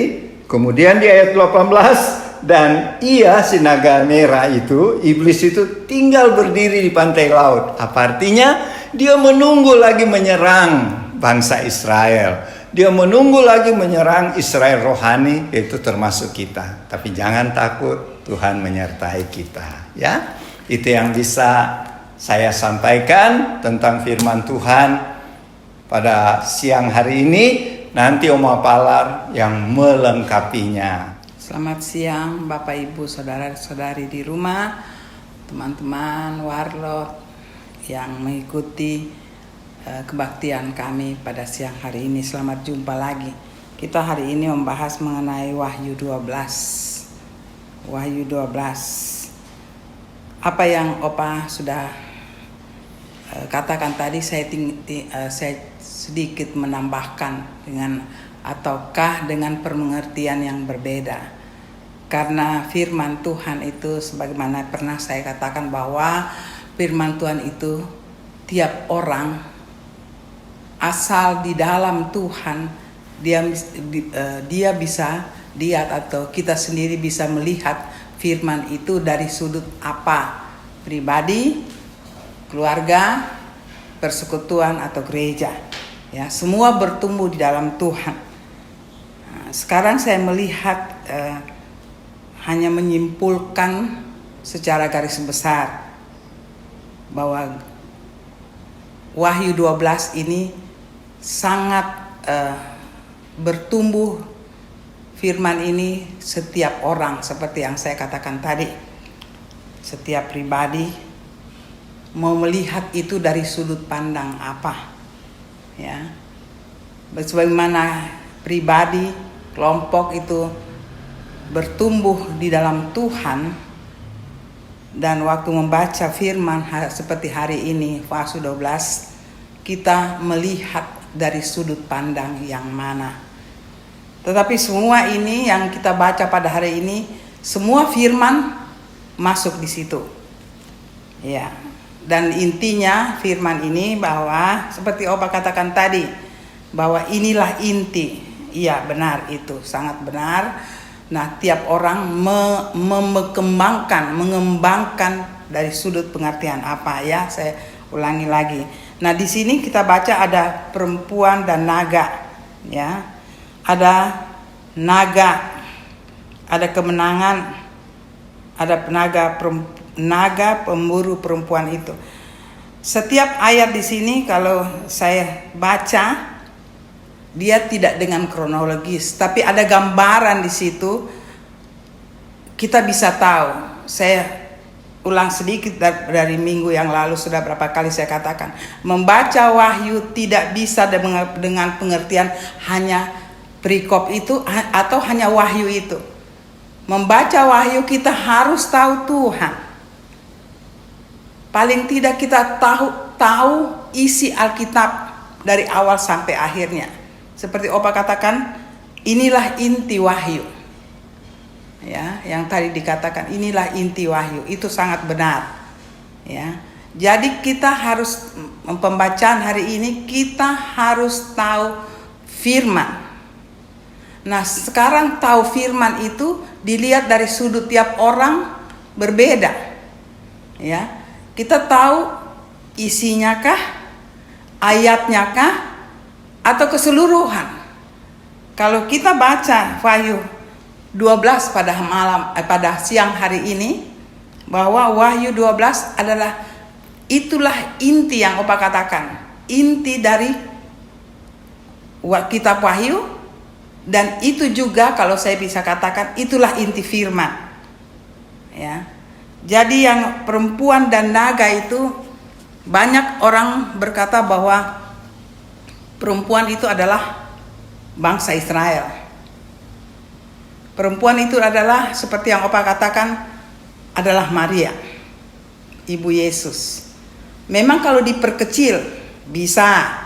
kemudian di ayat 18, dan ia, si naga merah itu, iblis itu tinggal berdiri di pantai laut. Apa artinya? Dia menunggu lagi menyerang bangsa Israel. Dia menunggu lagi menyerang Israel rohani, yaitu termasuk kita. Tapi jangan takut, Tuhan menyertai kita. Ya, itu yang bisa saya sampaikan tentang firman Tuhan pada siang hari ini. Nanti Om Apalar yang melengkapinya. Selamat siang Bapak Ibu Saudara-saudari di rumah, teman-teman warlot yang mengikuti kebaktian kami pada siang hari ini. Selamat jumpa lagi. Kita hari ini membahas mengenai Wahyu 12. Wahyu 12. Apa yang Opa sudah katakan tadi, saya sedikit menambahkan ataukah dengan pengertian yang berbeda. Karena firman Tuhan itu, sebagaimana pernah saya katakan, bahwa firman Tuhan itu tiap orang asal di dalam Tuhan, dia bisa lihat, atau kita sendiri bisa melihat firman itu dari sudut apa? Pribadi, keluarga, persekutuan atau gereja. Ya, semua bertumbuh di dalam Tuhan. Sekarang saya melihat hanya menyimpulkan secara garis besar bahwa Wahyu 12 ini sangat bertumbuh firman ini setiap orang, seperti yang saya katakan tadi. Setiap pribadi mau melihat itu dari sudut pandang apa, ya. Bagaimana pribadi, kelompok itu bertumbuh di dalam Tuhan, dan waktu membaca firman seperti hari ini Wahyu 12, kita melihat dari sudut pandang yang mana. Tetapi semua ini yang kita baca pada hari ini, semua firman masuk di situ. Ya. Dan intinya firman ini bahwa seperti Opa katakan tadi, bahwa inilah inti. Iya, benar, itu sangat benar. Nah, tiap orang mengembangkan dari sudut pengertian apa, ya. Saya ulangi lagi. Nah, di sini kita baca ada perempuan dan naga, ya. Ada naga, ada kemenangan, ada naga pemburu perempuan itu. Setiap ayat di sini kalau saya baca, dia tidak dengan kronologis, tapi ada gambaran di situ. Kita bisa tahu. Saya ulang sedikit dari minggu yang lalu, sudah berapa kali saya katakan, membaca Wahyu tidak bisa dengan pengertian hanya perikop itu atau hanya Wahyu itu. Membaca Wahyu kita harus tahu Tuhan. Paling tidak kita tahu isi Alkitab dari awal sampai akhirnya. Seperti Opa katakan, inilah inti Wahyu. Ya, yang tadi dikatakan inilah inti Wahyu, itu sangat benar. Ya. Jadi kita harus, pembacaan hari ini kita harus tahu firman. Nah, sekarang tahu firman itu dilihat dari sudut tiap orang berbeda. Ya. Kita tahu isinya kah, ayatnya kah, atau keseluruhan. Kalau kita baca Wahyu 12 pada siang hari ini, bahwa Wahyu 12 adalah itulah inti yang Opa katakan, inti dari kitab Wahyu, dan itu juga kalau saya bisa katakan itulah inti firman. Ya. Jadi yang perempuan dan naga itu, banyak orang berkata bahwa perempuan itu adalah bangsa Israel. Perempuan itu adalah seperti yang Opa katakan, adalah Maria, ibu Yesus. Memang kalau diperkecil bisa,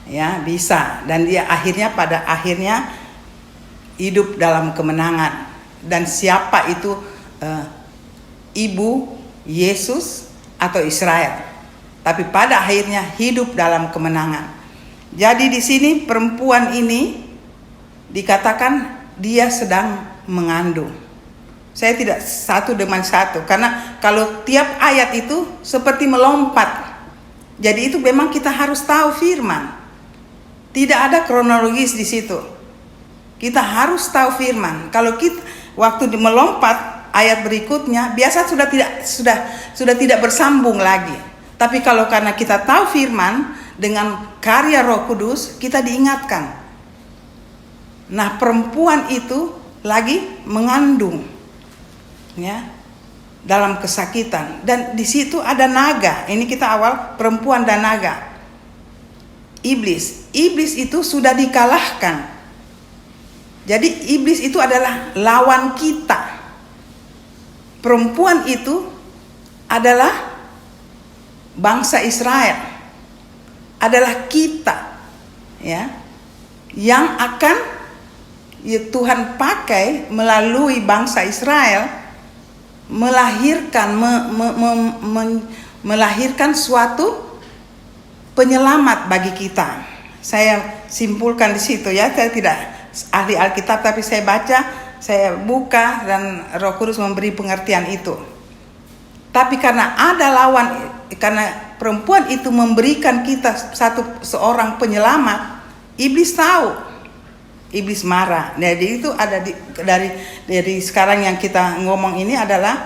ya bisa, dan dia pada akhirnya hidup dalam kemenangan. Dan siapa itu ibu Yesus atau Israel? Tapi pada akhirnya hidup dalam kemenangan. Jadi di sini perempuan ini dikatakan dia sedang mengandung. Saya tidak satu dengan satu, karena kalau tiap ayat itu seperti melompat. Jadi itu memang kita harus tahu firman. Tidak ada kronologis di situ. Kita harus tahu firman. Kalau kita waktu melompat ayat berikutnya biasa sudah tidak bersambung lagi. Tapi kalau karena kita tahu firman dengan karya Roh Kudus, kita diingatkan. Nah, perempuan itu lagi mengandung, ya, dalam kesakitan, dan di situ ada naga. Ini kita awal perempuan dan naga. Iblis itu sudah dikalahkan. Jadi iblis itu adalah lawan kita. Perempuan itu adalah bangsa Israel, adalah kita, ya, yang akan Tuhan pakai melalui bangsa Israel melahirkan melahirkan suatu penyelamat bagi kita. Saya simpulkan di situ, ya. Saya tidak ahli Alkitab, tapi saya baca, saya buka, dan Roh Kudus memberi pengertian itu. Tapi karena ada lawan, karena perempuan itu memberikan kita seorang penyelamat, iblis tahu. Iblis marah. Jadi itu ada dari sekarang yang kita ngomong ini adalah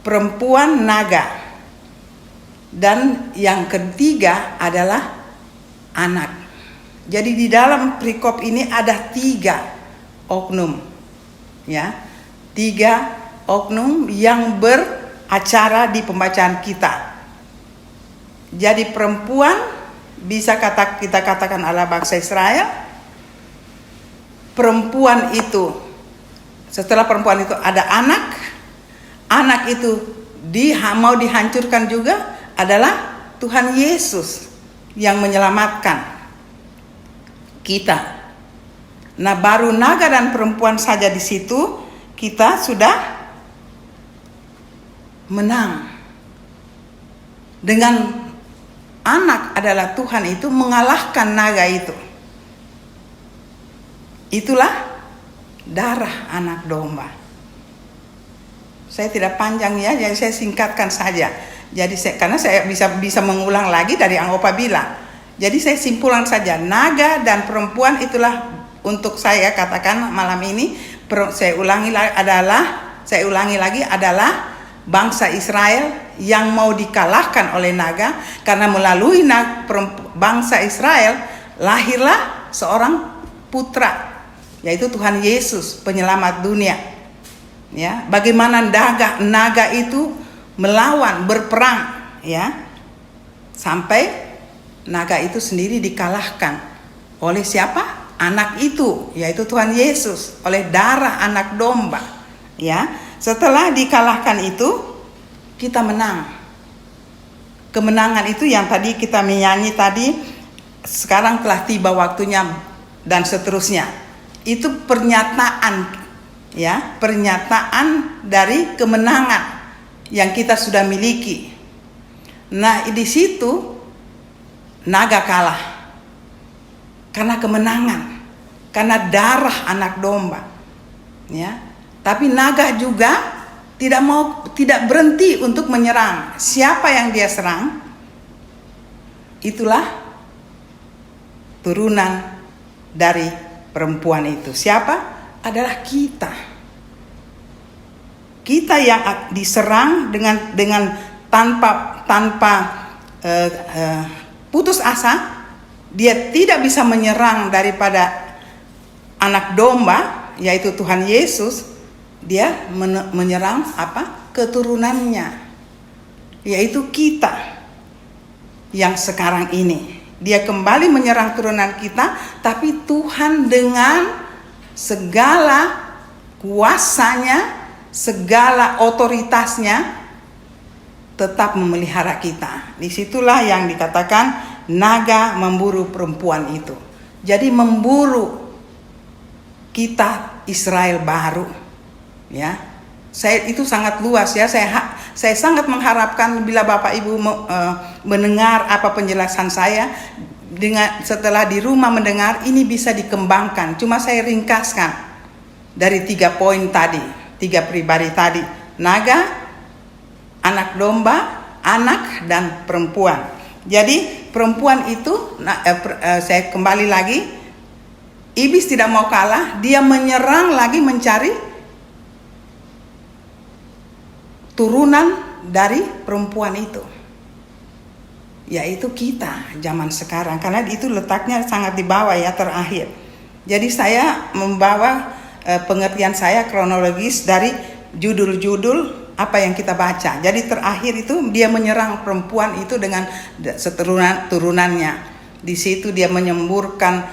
perempuan naga. Dan yang ketiga adalah anak. Jadi di dalam perikop ini ada 3 oknum. Ya. 3 oknum yang beracara di pembacaan kita. Jadi perempuan bisa kita katakan adalah bangsa Israel. Perempuan itu, setelah perempuan itu ada anak. Anak itu mau dihancurkan juga adalah Tuhan Yesus yang menyelamatkan kita. Nah, baru naga dan perempuan saja di situ kita sudah menang. Dengan anak adalah Tuhan itu mengalahkan naga itu. Itulah darah anak domba. Saya tidak panjang, ya, jadi saya singkatkan saja. Jadi karena saya bisa mengulang lagi dari yang Opa bilang. Jadi saya simpulkan saja, naga dan perempuan itulah untuk saya katakan malam ini. Saya ulangi lagi adalah bangsa Israel yang mau dikalahkan oleh naga, karena melalui bangsa Israel lahirlah seorang putra, yaitu Tuhan Yesus, penyelamat dunia. Ya, bagaimana naga itu melawan, berperang, ya, sampai naga itu sendiri dikalahkan oleh siapa? Anak itu, yaitu Tuhan Yesus, oleh darah anak domba. Ya, setelah dikalahkan itu kita menang. Kemenangan itu yang tadi kita menyanyi tadi, sekarang telah tiba waktunya, dan seterusnya. Itu pernyataan, ya, pernyataan dari kemenangan yang kita sudah miliki. Nah, di situ naga kalah karena kemenangan. karena darah anak domba. Ya. Tapi naga juga tidak berhenti untuk menyerang. Siapa yang dia serang? Itulah turunan dari perempuan itu. Siapa? Adalah kita. Kita yang diserang dengan tanpa putus asa. Dia tidak bisa menyerang daripada anak domba, yaitu Tuhan Yesus. Dia menyerang apa? Keturunannya, yaitu kita yang sekarang ini. Dia kembali menyerang turunan kita, tapi Tuhan dengan segala kuasanya, segala otoritasnya tetap memelihara kita. Disitulah yang dikatakan naga memburu perempuan itu. Jadi memburu kita Israel baru. Ya, itu sangat luas ya. Saya sangat mengharapkan bila Bapak Ibu mendengar apa penjelasan saya, setelah di rumah mendengar ini bisa dikembangkan. Cuma saya ringkaskan dari 3 poin tadi, 3 pribadi tadi: naga, anak domba, anak, dan perempuan. Jadi perempuan itu, saya kembali lagi, iblis tidak mau kalah. Dia menyerang lagi, mencari turunan dari perempuan itu, yaitu kita zaman sekarang, karena itu letaknya sangat di bawah ya, terakhir. Jadi saya membawa pengertian saya kronologis dari judul-judul apa yang kita baca. Jadi terakhir itu dia menyerang perempuan itu dengan turunannya. Di situ dia menyemburkan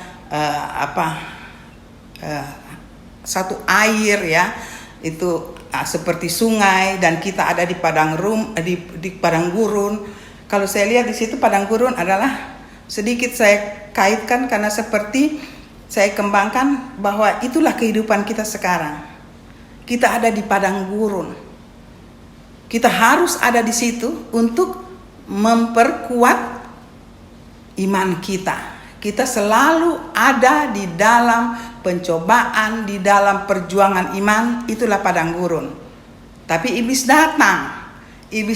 satu air ya, itu seperti sungai, dan kita ada di di padang gurun. Kalau saya lihat di situ padang gurun adalah, sedikit saya kaitkan karena seperti saya kembangkan bahwa itulah kehidupan kita sekarang. Kita ada di padang gurun. Kita harus ada di situ untuk memperkuat iman kita. Kita selalu ada di dalam pencobaan, di dalam perjuangan iman. Itulah padang gurun. Tapi iblis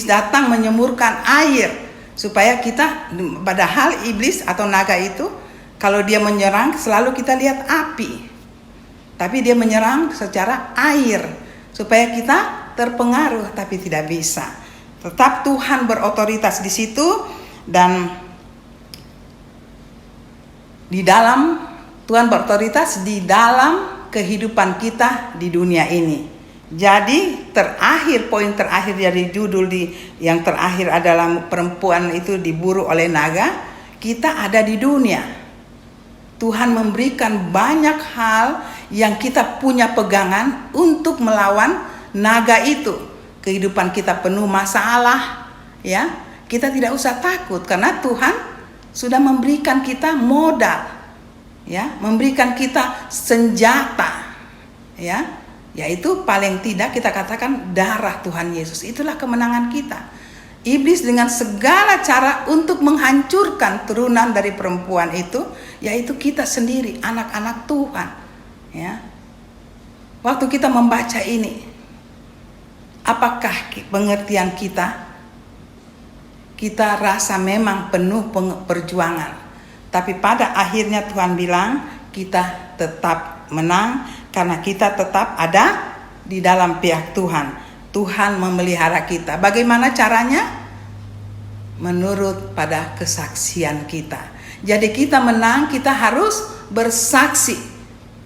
datang menyemburkan air supaya kita, padahal iblis atau naga itu kalau dia menyerang selalu kita lihat api, tapi dia menyerang secara air supaya kita terpengaruh, tapi tidak bisa. Tetap Tuhan berotoritas di situ, dan di dalam Tuhan berotoritas di dalam kehidupan kita di dunia ini. Jadi poin terakhir dari judul yang terakhir adalah perempuan itu diburu oleh naga. Kita ada di dunia. Tuhan memberikan banyak hal yang kita punya pegangan untuk melawan naga itu. Kehidupan kita penuh masalah, ya. Kita tidak usah takut karena Tuhan sudah memberikan kita modal, ya, memberikan kita senjata, ya, yaitu paling tidak kita katakan darah Tuhan Yesus. Itulah kemenangan kita. Iblis dengan segala cara untuk menghancurkan turunan dari perempuan itu, yaitu kita sendiri, anak-anak Tuhan, ya. Waktu kita membaca ini, apakah pengertian kita? Kita rasa memang penuh perjuangan, tapi pada akhirnya Tuhan bilang kita tetap menang karena kita tetap ada di dalam pihak Tuhan. Tuhan memelihara kita. Bagaimana caranya? Menurut pada kesaksian kita. Jadi kita menang, kita harus bersaksi.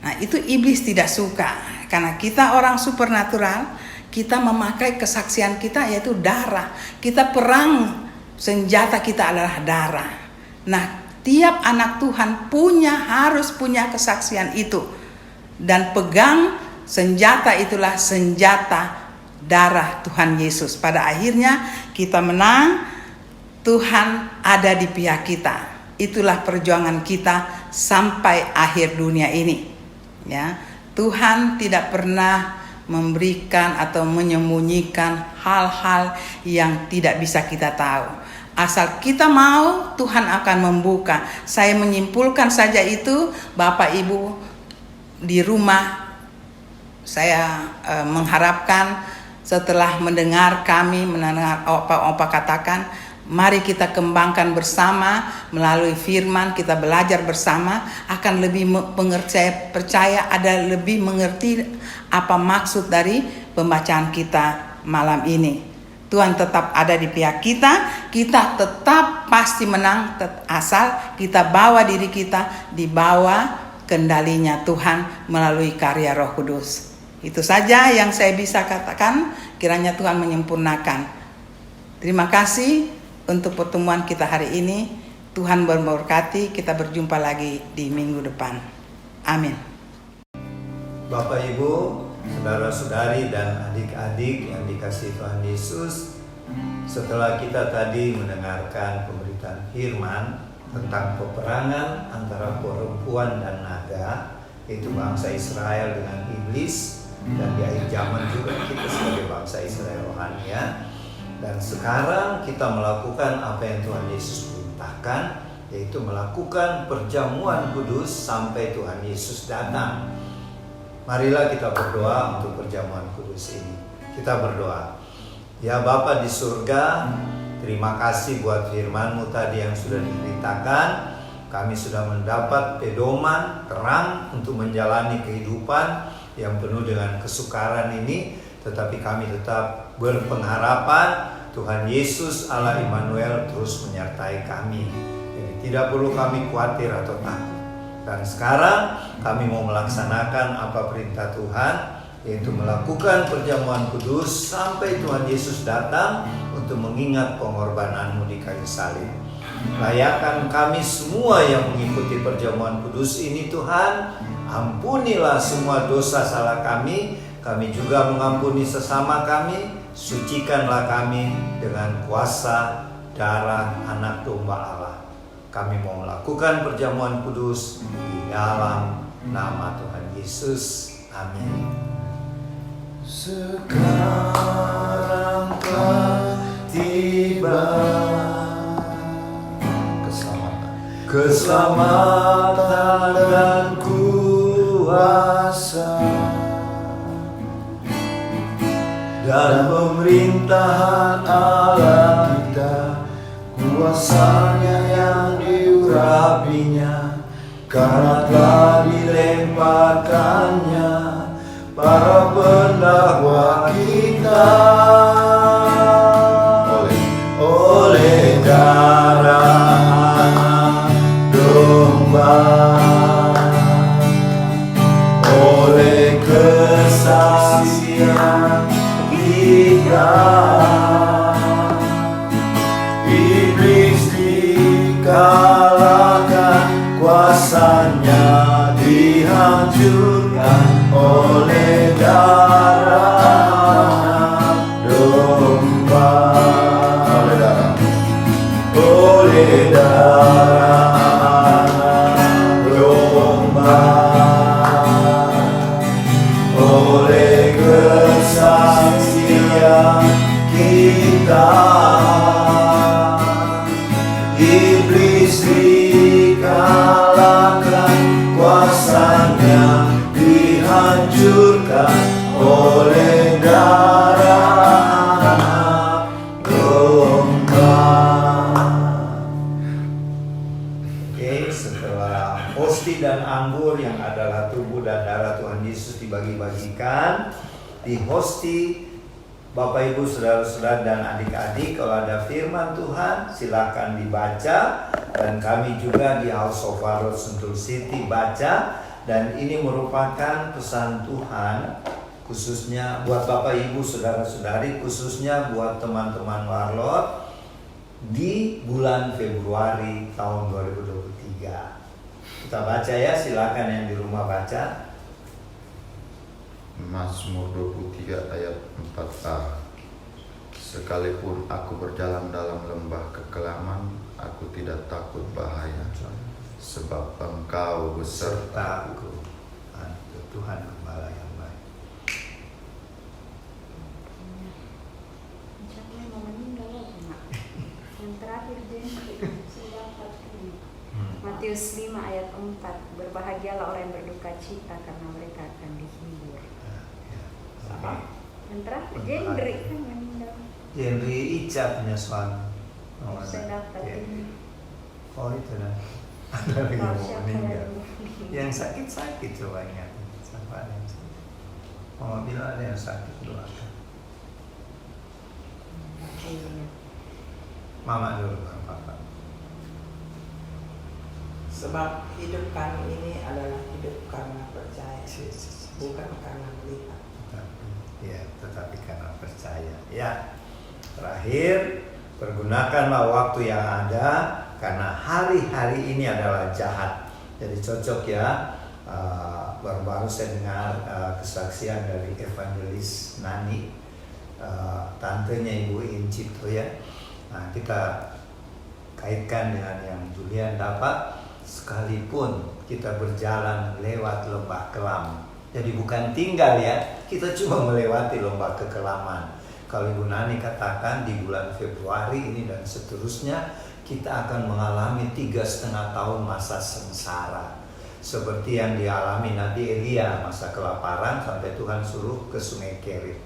Nah, itu iblis tidak suka karena kita orang supernatural. Kita memakai kesaksian kita, yaitu darah. Kita perang, senjata kita adalah darah. Nah, tiap anak Tuhan harus punya kesaksian itu. Dan pegang senjata itulah senjata darah Tuhan Yesus. Pada akhirnya kita menang, Tuhan ada di pihak kita. Itulah perjuangan kita sampai akhir dunia ini. Ya, Tuhan tidak pernah memberikan atau menyembunyikan hal-hal yang tidak bisa kita tahu. Asal kita mau, Tuhan akan membuka. Saya menyimpulkan saja itu, Bapak Ibu, di rumah, saya mengharapkan setelah mendengar opa katakan, mari kita kembangkan bersama melalui firman, kita belajar bersama, akan lebih percaya ada lebih mengerti apa maksud dari pembacaan kita malam ini. Tuhan tetap ada di pihak kita, kita tetap pasti menang asal kita bawa diri kita di bawah kendalinya Tuhan melalui karya Roh Kudus. Itu saja yang saya bisa katakan, kiranya Tuhan menyempurnakan. Terima kasih untuk pertemuan kita hari ini. Tuhan memberkati, kita berjumpa lagi di minggu depan. Amin. Bapak Ibu, saudara-saudari dan adik-adik yang dikasihi Tuhan Yesus, setelah kita tadi mendengarkan pemberitaan firman tentang peperangan antara perempuan dan naga, yaitu bangsa Israel dengan iblis, dan di akhir zaman juga kita sebagai bangsa Israel rohania. Dan sekarang kita melakukan apa yang Tuhan Yesus perintahkan, yaitu melakukan perjamuan kudus sampai Tuhan Yesus datang. Marilah kita berdoa untuk perjamuan kudus ini. Kita berdoa. Ya Bapa di surga, terima kasih buat firman-Mu tadi yang sudah diberitakan. Kami sudah mendapat pedoman terang untuk menjalani kehidupan yang penuh dengan kesukaran ini, tetapi kami tetap berpengharapan Tuhan Yesus Allah Immanuel terus menyertai kami. Jadi tidak perlu kami khawatir atau takut. Dan sekarang kami mau melaksanakan apa perintah Tuhan, yaitu melakukan perjamuan kudus sampai Tuhan Yesus datang untuk mengingat pengorbanan-Mu di kayu salib. Layakan kami semua yang mengikuti perjamuan kudus ini Tuhan. Ampunilah semua dosa salah kami. Kami juga mengampuni sesama kami. Sucikanlah kami dengan kuasa darah anak domba Allah. Kami mau melakukan perjamuan kudus di dalam nama Tuhan Yesus. Amin. Sekarang telah tiba keselamatan dan kuasa dan pemerintahan Allah kita, kuasanya yang diurapinya, karena telah dilemparkannya para pendakwa kita oleh darah domba, oleh kesaksian kita, iblis dikalahkan, kuasanya dihancurkan oleh darah domba, oleh darah domba, oleh kesaksian kita, iblis dikalahkan, kuasanya dihancurkan oleh darah anak domba. Oke, setelah hosti dan anggur yang adalah tubuh dan darah Tuhan Yesus dibagi-bagikan di hosti, Bapak Ibu, saudara-saudara dan adik-adik, kalau ada firman Tuhan silakan dibaca, dan kami juga di House of Warlord Sentul City baca. Dan ini merupakan pesan Tuhan khususnya buat Bapak Ibu, saudara-saudari, khususnya buat teman-teman Warlord di bulan Februari tahun 2023. Kita baca ya, silakan yang di rumah baca. Mazmur 23 ayat 4a. Sekalipun aku berjalan dalam lembah kekelaman, aku tidak takut bahaya, sebab Engkau besertaku. Tuhan Gembala yang baik. Siapa yang mau meninggal ya, Mak? Yang terakhir jadi sudah 40. Matius 5 ayat 4, berbahagialah orang yang berduka cita karena mereka akan dihibur. Sama. Yang terakhir Jendri kan yang meninggal. Jendri Ica punya suami. Saya dapat Ya. ini. Oh itu dah. Ada lagi Tahu mau siapa meninggal. yang- Yang sakit-sakit coba ingat. Siapa ada yang sakit? Mama bilang ada yang sakit doakan. Iya. Mama dulu kan papa. Sebab hidup kami ini adalah hidup karena percaya, bukan karena melihat. Tetapi karena percaya. Ya. Terakhir, pergunakanlah waktu yang ada karena hari-hari ini adalah jahat. Jadi cocok ya. Baru-baru saya dengar kesaksian dari evangelis Nani, tantenya Ibu Incipto ya. Nah, kita kaitkan dengan yang Julian dapat. Sekalipun kita berjalan lewat lembah kelam, jadi bukan tinggal ya, kita cuma melewati lembah kekelaman. Kalau Ibu Nani katakan di bulan Februari ini dan seterusnya kita akan mengalami 3,5 tahun masa sengsara, seperti yang dialami Nabi Elia masa kelaparan sampai Tuhan suruh ke Sungai Kerit.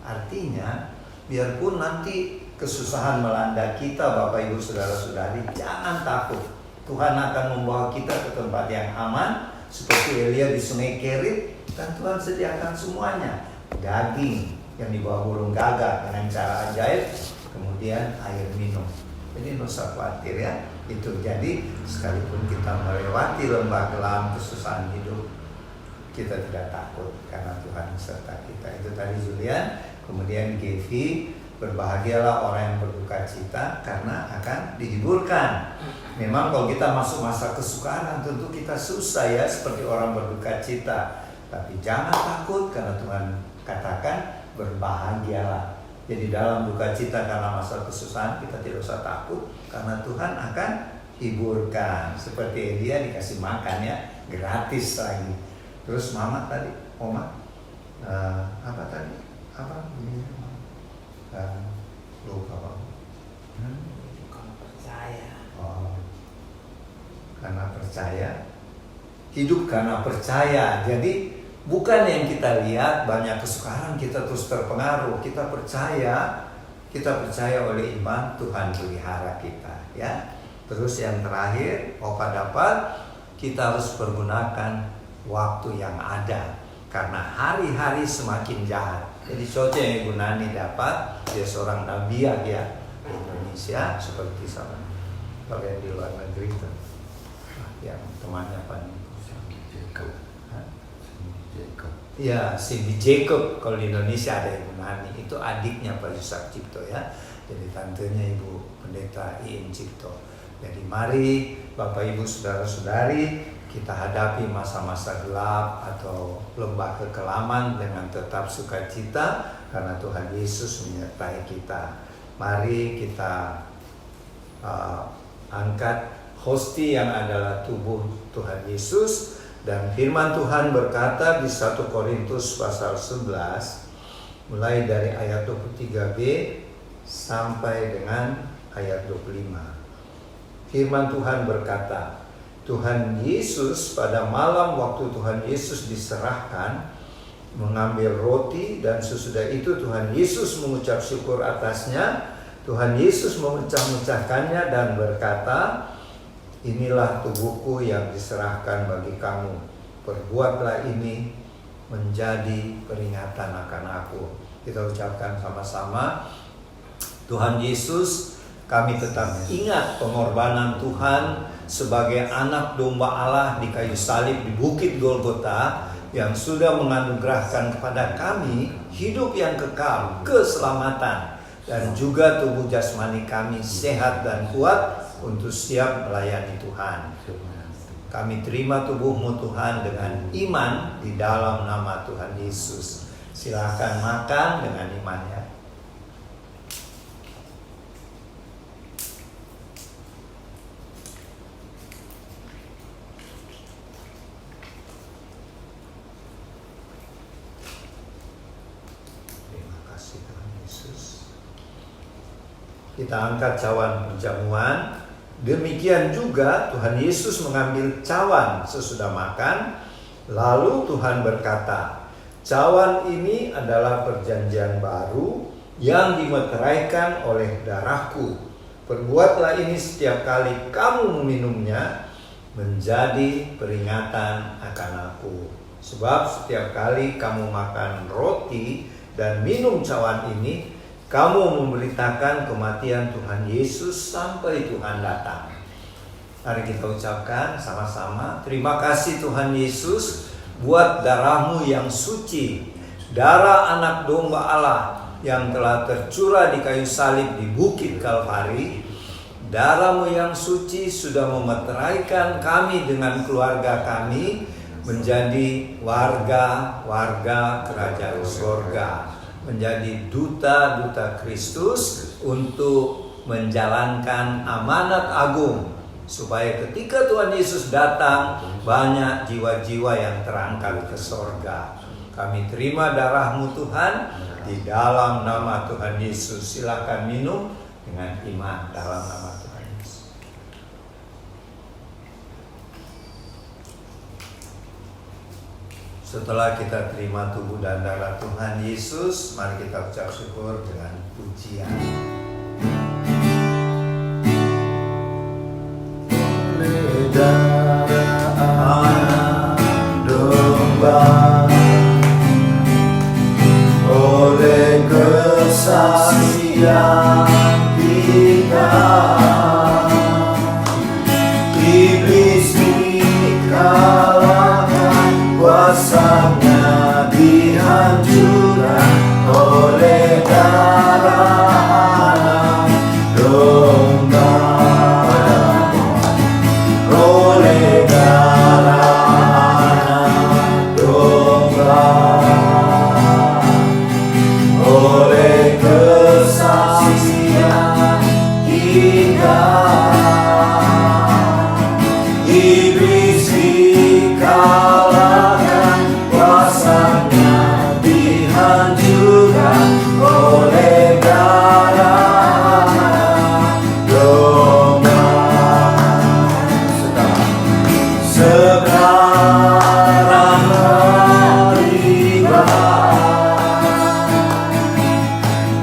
Artinya biarpun nanti kesusahan melanda kita, Bapak Ibu Saudara-saudari, jangan takut. Tuhan akan membawa kita ke tempat yang aman seperti Elia di Sungai Kerit, dan Tuhan sediakan semuanya, daging yang dibawa burung gagak dengan cara ajaib, kemudian air minum. Jadi tidak usah khawatir ya. Itu jadi sekalipun kita melewati lembah kelam kesusahan hidup, kita tidak takut karena Tuhan serta kita. Itu tadi Julian. Kemudian Gevi, berbahagialah orang yang berduka cita karena akan dihiburkan. Memang kalau kita masuk masa kesukaran tentu kita susah ya seperti orang berduka cita. Tapi jangan takut karena Tuhan katakan berbahagialah. Jadi dalam duka cita karena masa kesusahan kita tidak usah takut karena Tuhan akan hiburkan. Seperti Elia dikasih makan ya, gratis lagi. Terus mama tadi, oma, apa tadi? Apa? Lupa Pak. Kalau percaya. Oh, karena percaya, hidup karena percaya. Jadi bukan yang kita lihat banyak kesukaran kita terus terpengaruh. Kita percaya oleh iman Tuhan pelihara kita. Ya. Terus yang terakhir, Opa dapat kita harus pergunakan waktu yang ada karena hari-hari semakin jahat. Jadi cocok yang Ibu Nani dapat, dia seorang nabiah ya di Indonesia seperti sama kalau yang di luar negeri itu yang temannya apa nih? Ya, Cindy Jacob. Kalau di Indonesia ada Ibu Nani, itu adiknya Pak Yusak Cipto ya. Jadi tantenya Ibu Pendeta Iin Cipto. Jadi mari Bapak Ibu Saudara-saudari, kita hadapi masa-masa gelap atau lembah kekelaman dengan tetap sukacita karena Tuhan Yesus menyertai kita. Mari kita angkat hosti yang adalah tubuh Tuhan Yesus, dan firman Tuhan berkata di 1 Korintus pasal 11 mulai dari ayat 23b sampai dengan ayat 25. Firman Tuhan berkata, Tuhan Yesus pada malam waktu Tuhan Yesus diserahkan mengambil roti, dan sesudah itu Tuhan Yesus mengucap syukur atasnya. Tuhan Yesus memecah-mecahkannya dan berkata, inilah tubuhku yang diserahkan bagi kamu. Perbuatlah ini menjadi peringatan akan aku. Kita ucapkan sama-sama. Tuhan Yesus, kami tetap ingat pengorbanan Tuhan sebagai anak domba Allah di kayu salib di Bukit Golgota yang sudah menganugerahkan kepada kami hidup yang kekal, keselamatan, dan juga tubuh jasmani kami sehat dan kuat untuk siap melayani Tuhan. Kami terima tubuhmu Tuhan dengan iman di dalam nama Tuhan Yesus. Silakan makan dengan imannya. Kita angkat cawan perjamuan Demikian juga Tuhan Yesus mengambil cawan sesudah makan, lalu Tuhan berkata, "Cawan ini adalah perjanjian baru yang dimeteraikan oleh darahku. Perbuatlah ini setiap kali kamu meminumnya, menjadi peringatan akan aku. Sebab setiap kali kamu makan roti dan minum cawan ini, kamu memberitakan kematian Tuhan Yesus sampai Tuhan datang." Mari kita ucapkan sama-sama, terima kasih Tuhan Yesus buat darah-Mu yang suci, darah anak domba Allah yang telah tercurah di kayu salib di Bukit Kalvari. Darah-Mu yang suci sudah memeteraikan kami dengan keluarga kami menjadi warga-warga kerajaan surga, menjadi duta-duta Kristus untuk menjalankan amanat agung, supaya ketika Tuhan Yesus datang, banyak jiwa-jiwa yang terangkat ke surga. Kami terima darah-Mu Tuhan, di dalam nama Tuhan Yesus. Silakan minum dengan iman dalam nama Tuhan Yesus. Setelah kita terima tubuh dan darah Tuhan Yesus, mari kita ucap syukur dengan pujian. Oleh darah anak domba, oleh kesaksian kita, iblis dikalahkan, kuasanya dihancurkan oleh darah anak domba, oleh darah anak domba, oleh kesaksian kita, iblis dikalahkan, kuasanya dihancurkan oleh darah domba. Sekarang tiba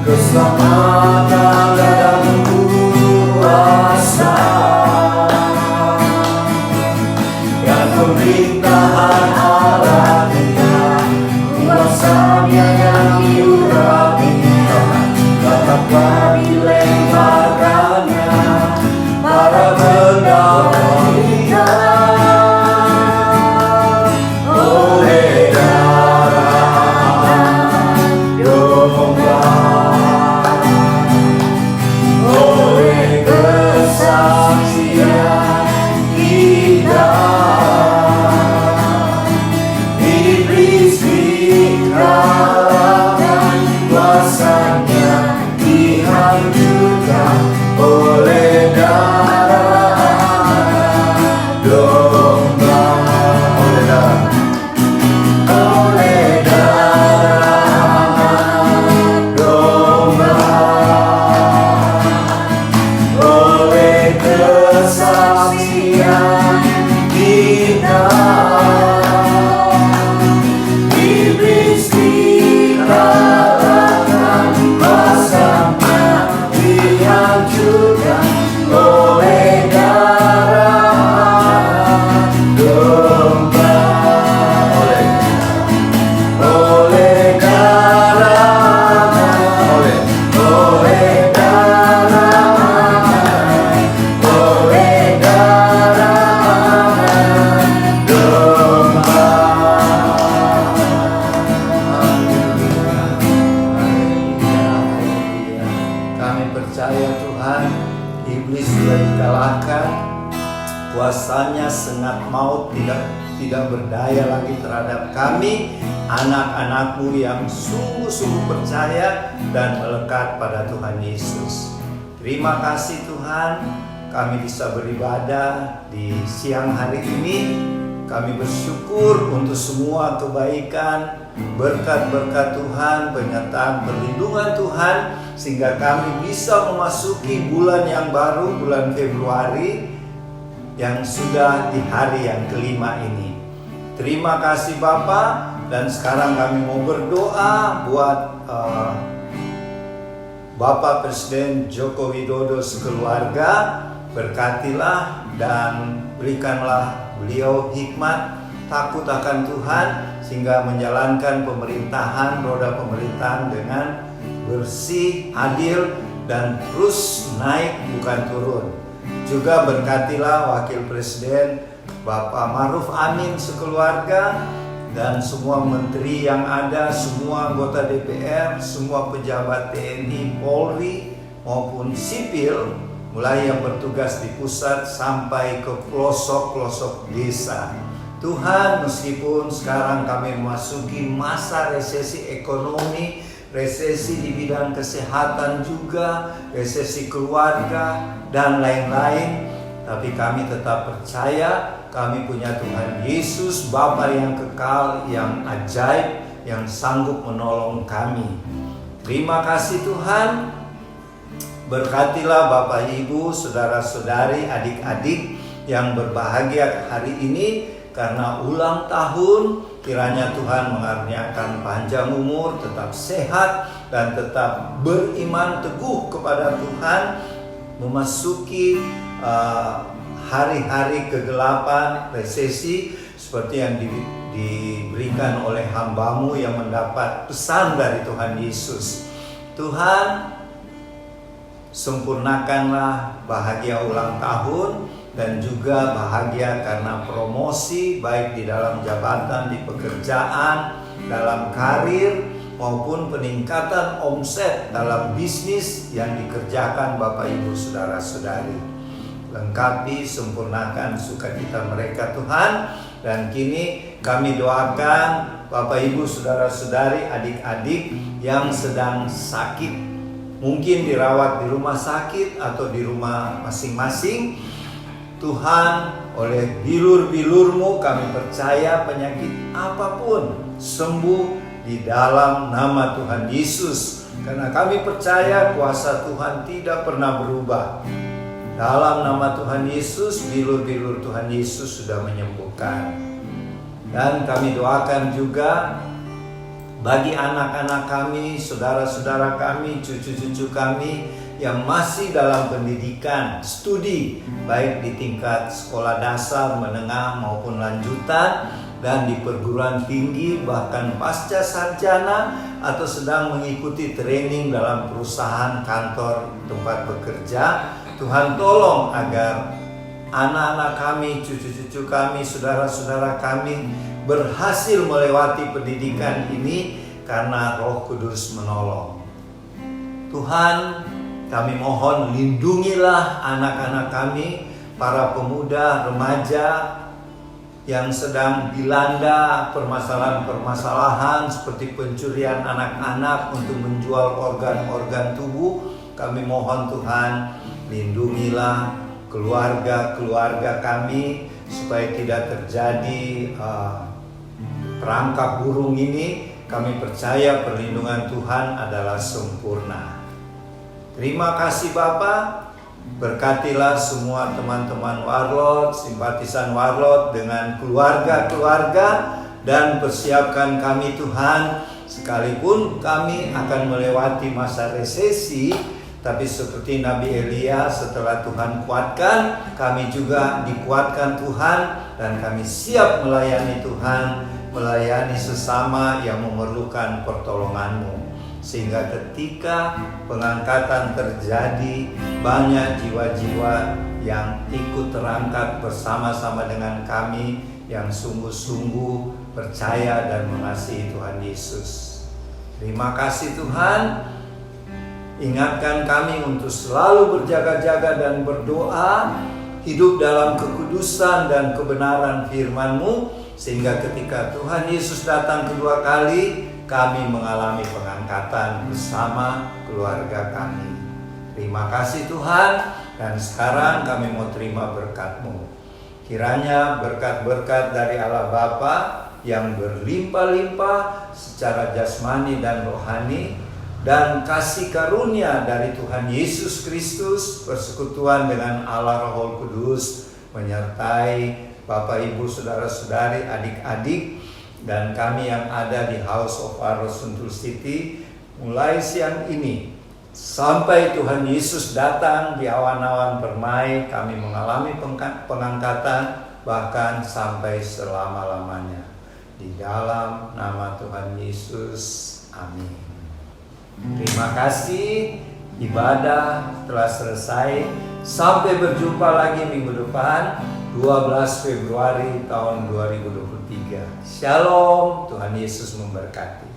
keselamatan dan kuasa dan pemerintahan alamiah, kuasanya yang diurapinya, tetaplah dilemparkannya para pendahulunya oleh darah domba, oleh kesaksian kita, iblis dikalahkan, kuasanya dihancurkan oleh darah domba, oleh darah domba, oleh kesaksian kita, iblis dikalahkan, kuasanya dihancurkan oleh darah domba, oleh darah, oleh darah, oleh darah domba. Kami percaya Tuhan, iblis sudah dikalahkan, kuasanya sengat maut tidak berdaya lagi terhadap kami, anak-anak-Mu yang sungguh-sungguh percaya dan melekat pada Tuhan Yesus. Terima kasih Tuhan, kami bisa beribadah di siang hari ini. Kami bersyukur untuk semua kebaikan, berkat-berkat Tuhan, penyertaan perlindungan Tuhan sehingga kami bisa memasuki bulan yang baru, bulan Februari, yang sudah di hari yang kelima ini. Terima kasih Bapa, dan sekarang kami mau berdoa buat Bapak Presiden Joko Widodo sekeluarga. Berkatilah dan berikanlah beliau hikmat, takut akan Tuhan, sehingga menjalankan pemerintahan, roda pemerintahan dengan bersih, adil, dan terus naik bukan turun. Juga berkatilah Wakil Presiden Bapak Ma'ruf Amin sekeluarga, dan semua menteri yang ada, semua anggota DPR, semua pejabat TNI, Polri maupun sipil, mulai yang bertugas di pusat sampai ke pelosok-pelosok desa. Tuhan, meskipun sekarang kami memasuki masa resesi ekonomi, resesi di bidang kesehatan juga, resesi keluarga, dan lain-lain, tapi kami tetap percaya kami punya Tuhan Yesus, Bapa yang kekal, yang ajaib, yang sanggup menolong kami. Terima kasih Tuhan. Berkatilah Bapak Ibu, saudara-saudari, adik-adik yang berbahagia hari ini karena ulang tahun. Kiranya Tuhan mengaruniakan panjang umur, tetap sehat, dan tetap beriman teguh kepada Tuhan, memasuki hari-hari kegelapan, resesi seperti yang diberikan oleh hamba-Mu yang mendapat pesan dari Tuhan Yesus. Tuhan, sempurnakanlah bahagia ulang tahun dan juga bahagia karena promosi baik di dalam jabatan, di pekerjaan, dalam karir, maupun peningkatan omset dalam bisnis yang dikerjakan Bapak Ibu saudara-saudari. Lengkapi, sempurnakan sukacita mereka Tuhan. Dan kini kami doakan Bapak Ibu saudara-saudari, adik-adik yang sedang sakit, mungkin dirawat di rumah sakit atau di rumah masing-masing. Tuhan, oleh bilur-bilur-Mu kami percaya penyakit apapun sembuh di dalam nama Tuhan Yesus. Karena kami percaya kuasa Tuhan tidak pernah berubah. Dalam nama Tuhan Yesus, bilur-bilur Tuhan Yesus sudah menyembuhkan. Dan kami doakan juga bagi anak-anak kami, saudara-saudara kami, cucu-cucu kami yang masih dalam pendidikan, studi, baik di tingkat sekolah dasar, menengah maupun lanjutan, dan di perguruan tinggi, bahkan pasca sarjana, atau sedang mengikuti training dalam perusahaan, kantor, tempat bekerja. Tuhan tolong agar anak-anak kami, cucu-cucu kami, saudara-saudara kami berhasil melewati pendidikan ini karena Roh Kudus menolong. Tuhan, kami mohon lindungilah anak-anak kami, para pemuda, remaja yang sedang dilanda permasalahan-permasalahan seperti pencurian anak-anak untuk menjual organ-organ tubuh. Kami mohon Tuhan, lindungilah keluarga-keluarga kami supaya tidak terjadi perangkap burung ini. Kami percaya perlindungan Tuhan adalah sempurna. Terima kasih Bapa. Berkatilah semua teman-teman Warlot, simpatisan Warlot dengan keluarga-keluarga, dan persiapkan kami Tuhan, sekalipun kami akan melewati masa resesi, tapi seperti Nabi Elia, setelah Tuhan kuatkan, kami juga dikuatkan Tuhan, dan kami siap melayani Tuhan, melayani sesama yang memerlukan pertolongan-Mu. Sehingga ketika pengangkatan terjadi, banyak jiwa-jiwa yang ikut terangkat bersama-sama dengan kami, yang sungguh-sungguh percaya dan mengasihi Tuhan Yesus. Terima kasih Tuhan. Ingatkan kami untuk selalu berjaga-jaga dan berdoa, hidup dalam kekudusan dan kebenaran firman-Mu, sehingga ketika Tuhan Yesus datang kedua kali, kami mengalami pengangkatan bersama keluarga kami. Terima kasih Tuhan, dan sekarang kami mau terima berkat-Mu. Kiranya berkat-berkat dari Allah Bapa yang berlimpah-limpah secara jasmani dan rohani dan kasih karunia dari Tuhan Yesus Kristus, persekutuan dengan Allah Roh Kudus menyertai Bapak, Ibu, saudara-saudari, adik-adik, dan kami yang ada di House of Arrows Sentul City mulai siang ini sampai Tuhan Yesus datang di awan-awan permai. Kami mengalami pengangkatan bahkan sampai selama-lamanya. Di dalam nama Tuhan Yesus, amin. Terima kasih, ibadah telah selesai. Sampai berjumpa lagi minggu depan, 12 Februari tahun 2023. Shalom, Tuhan Yesus memberkati.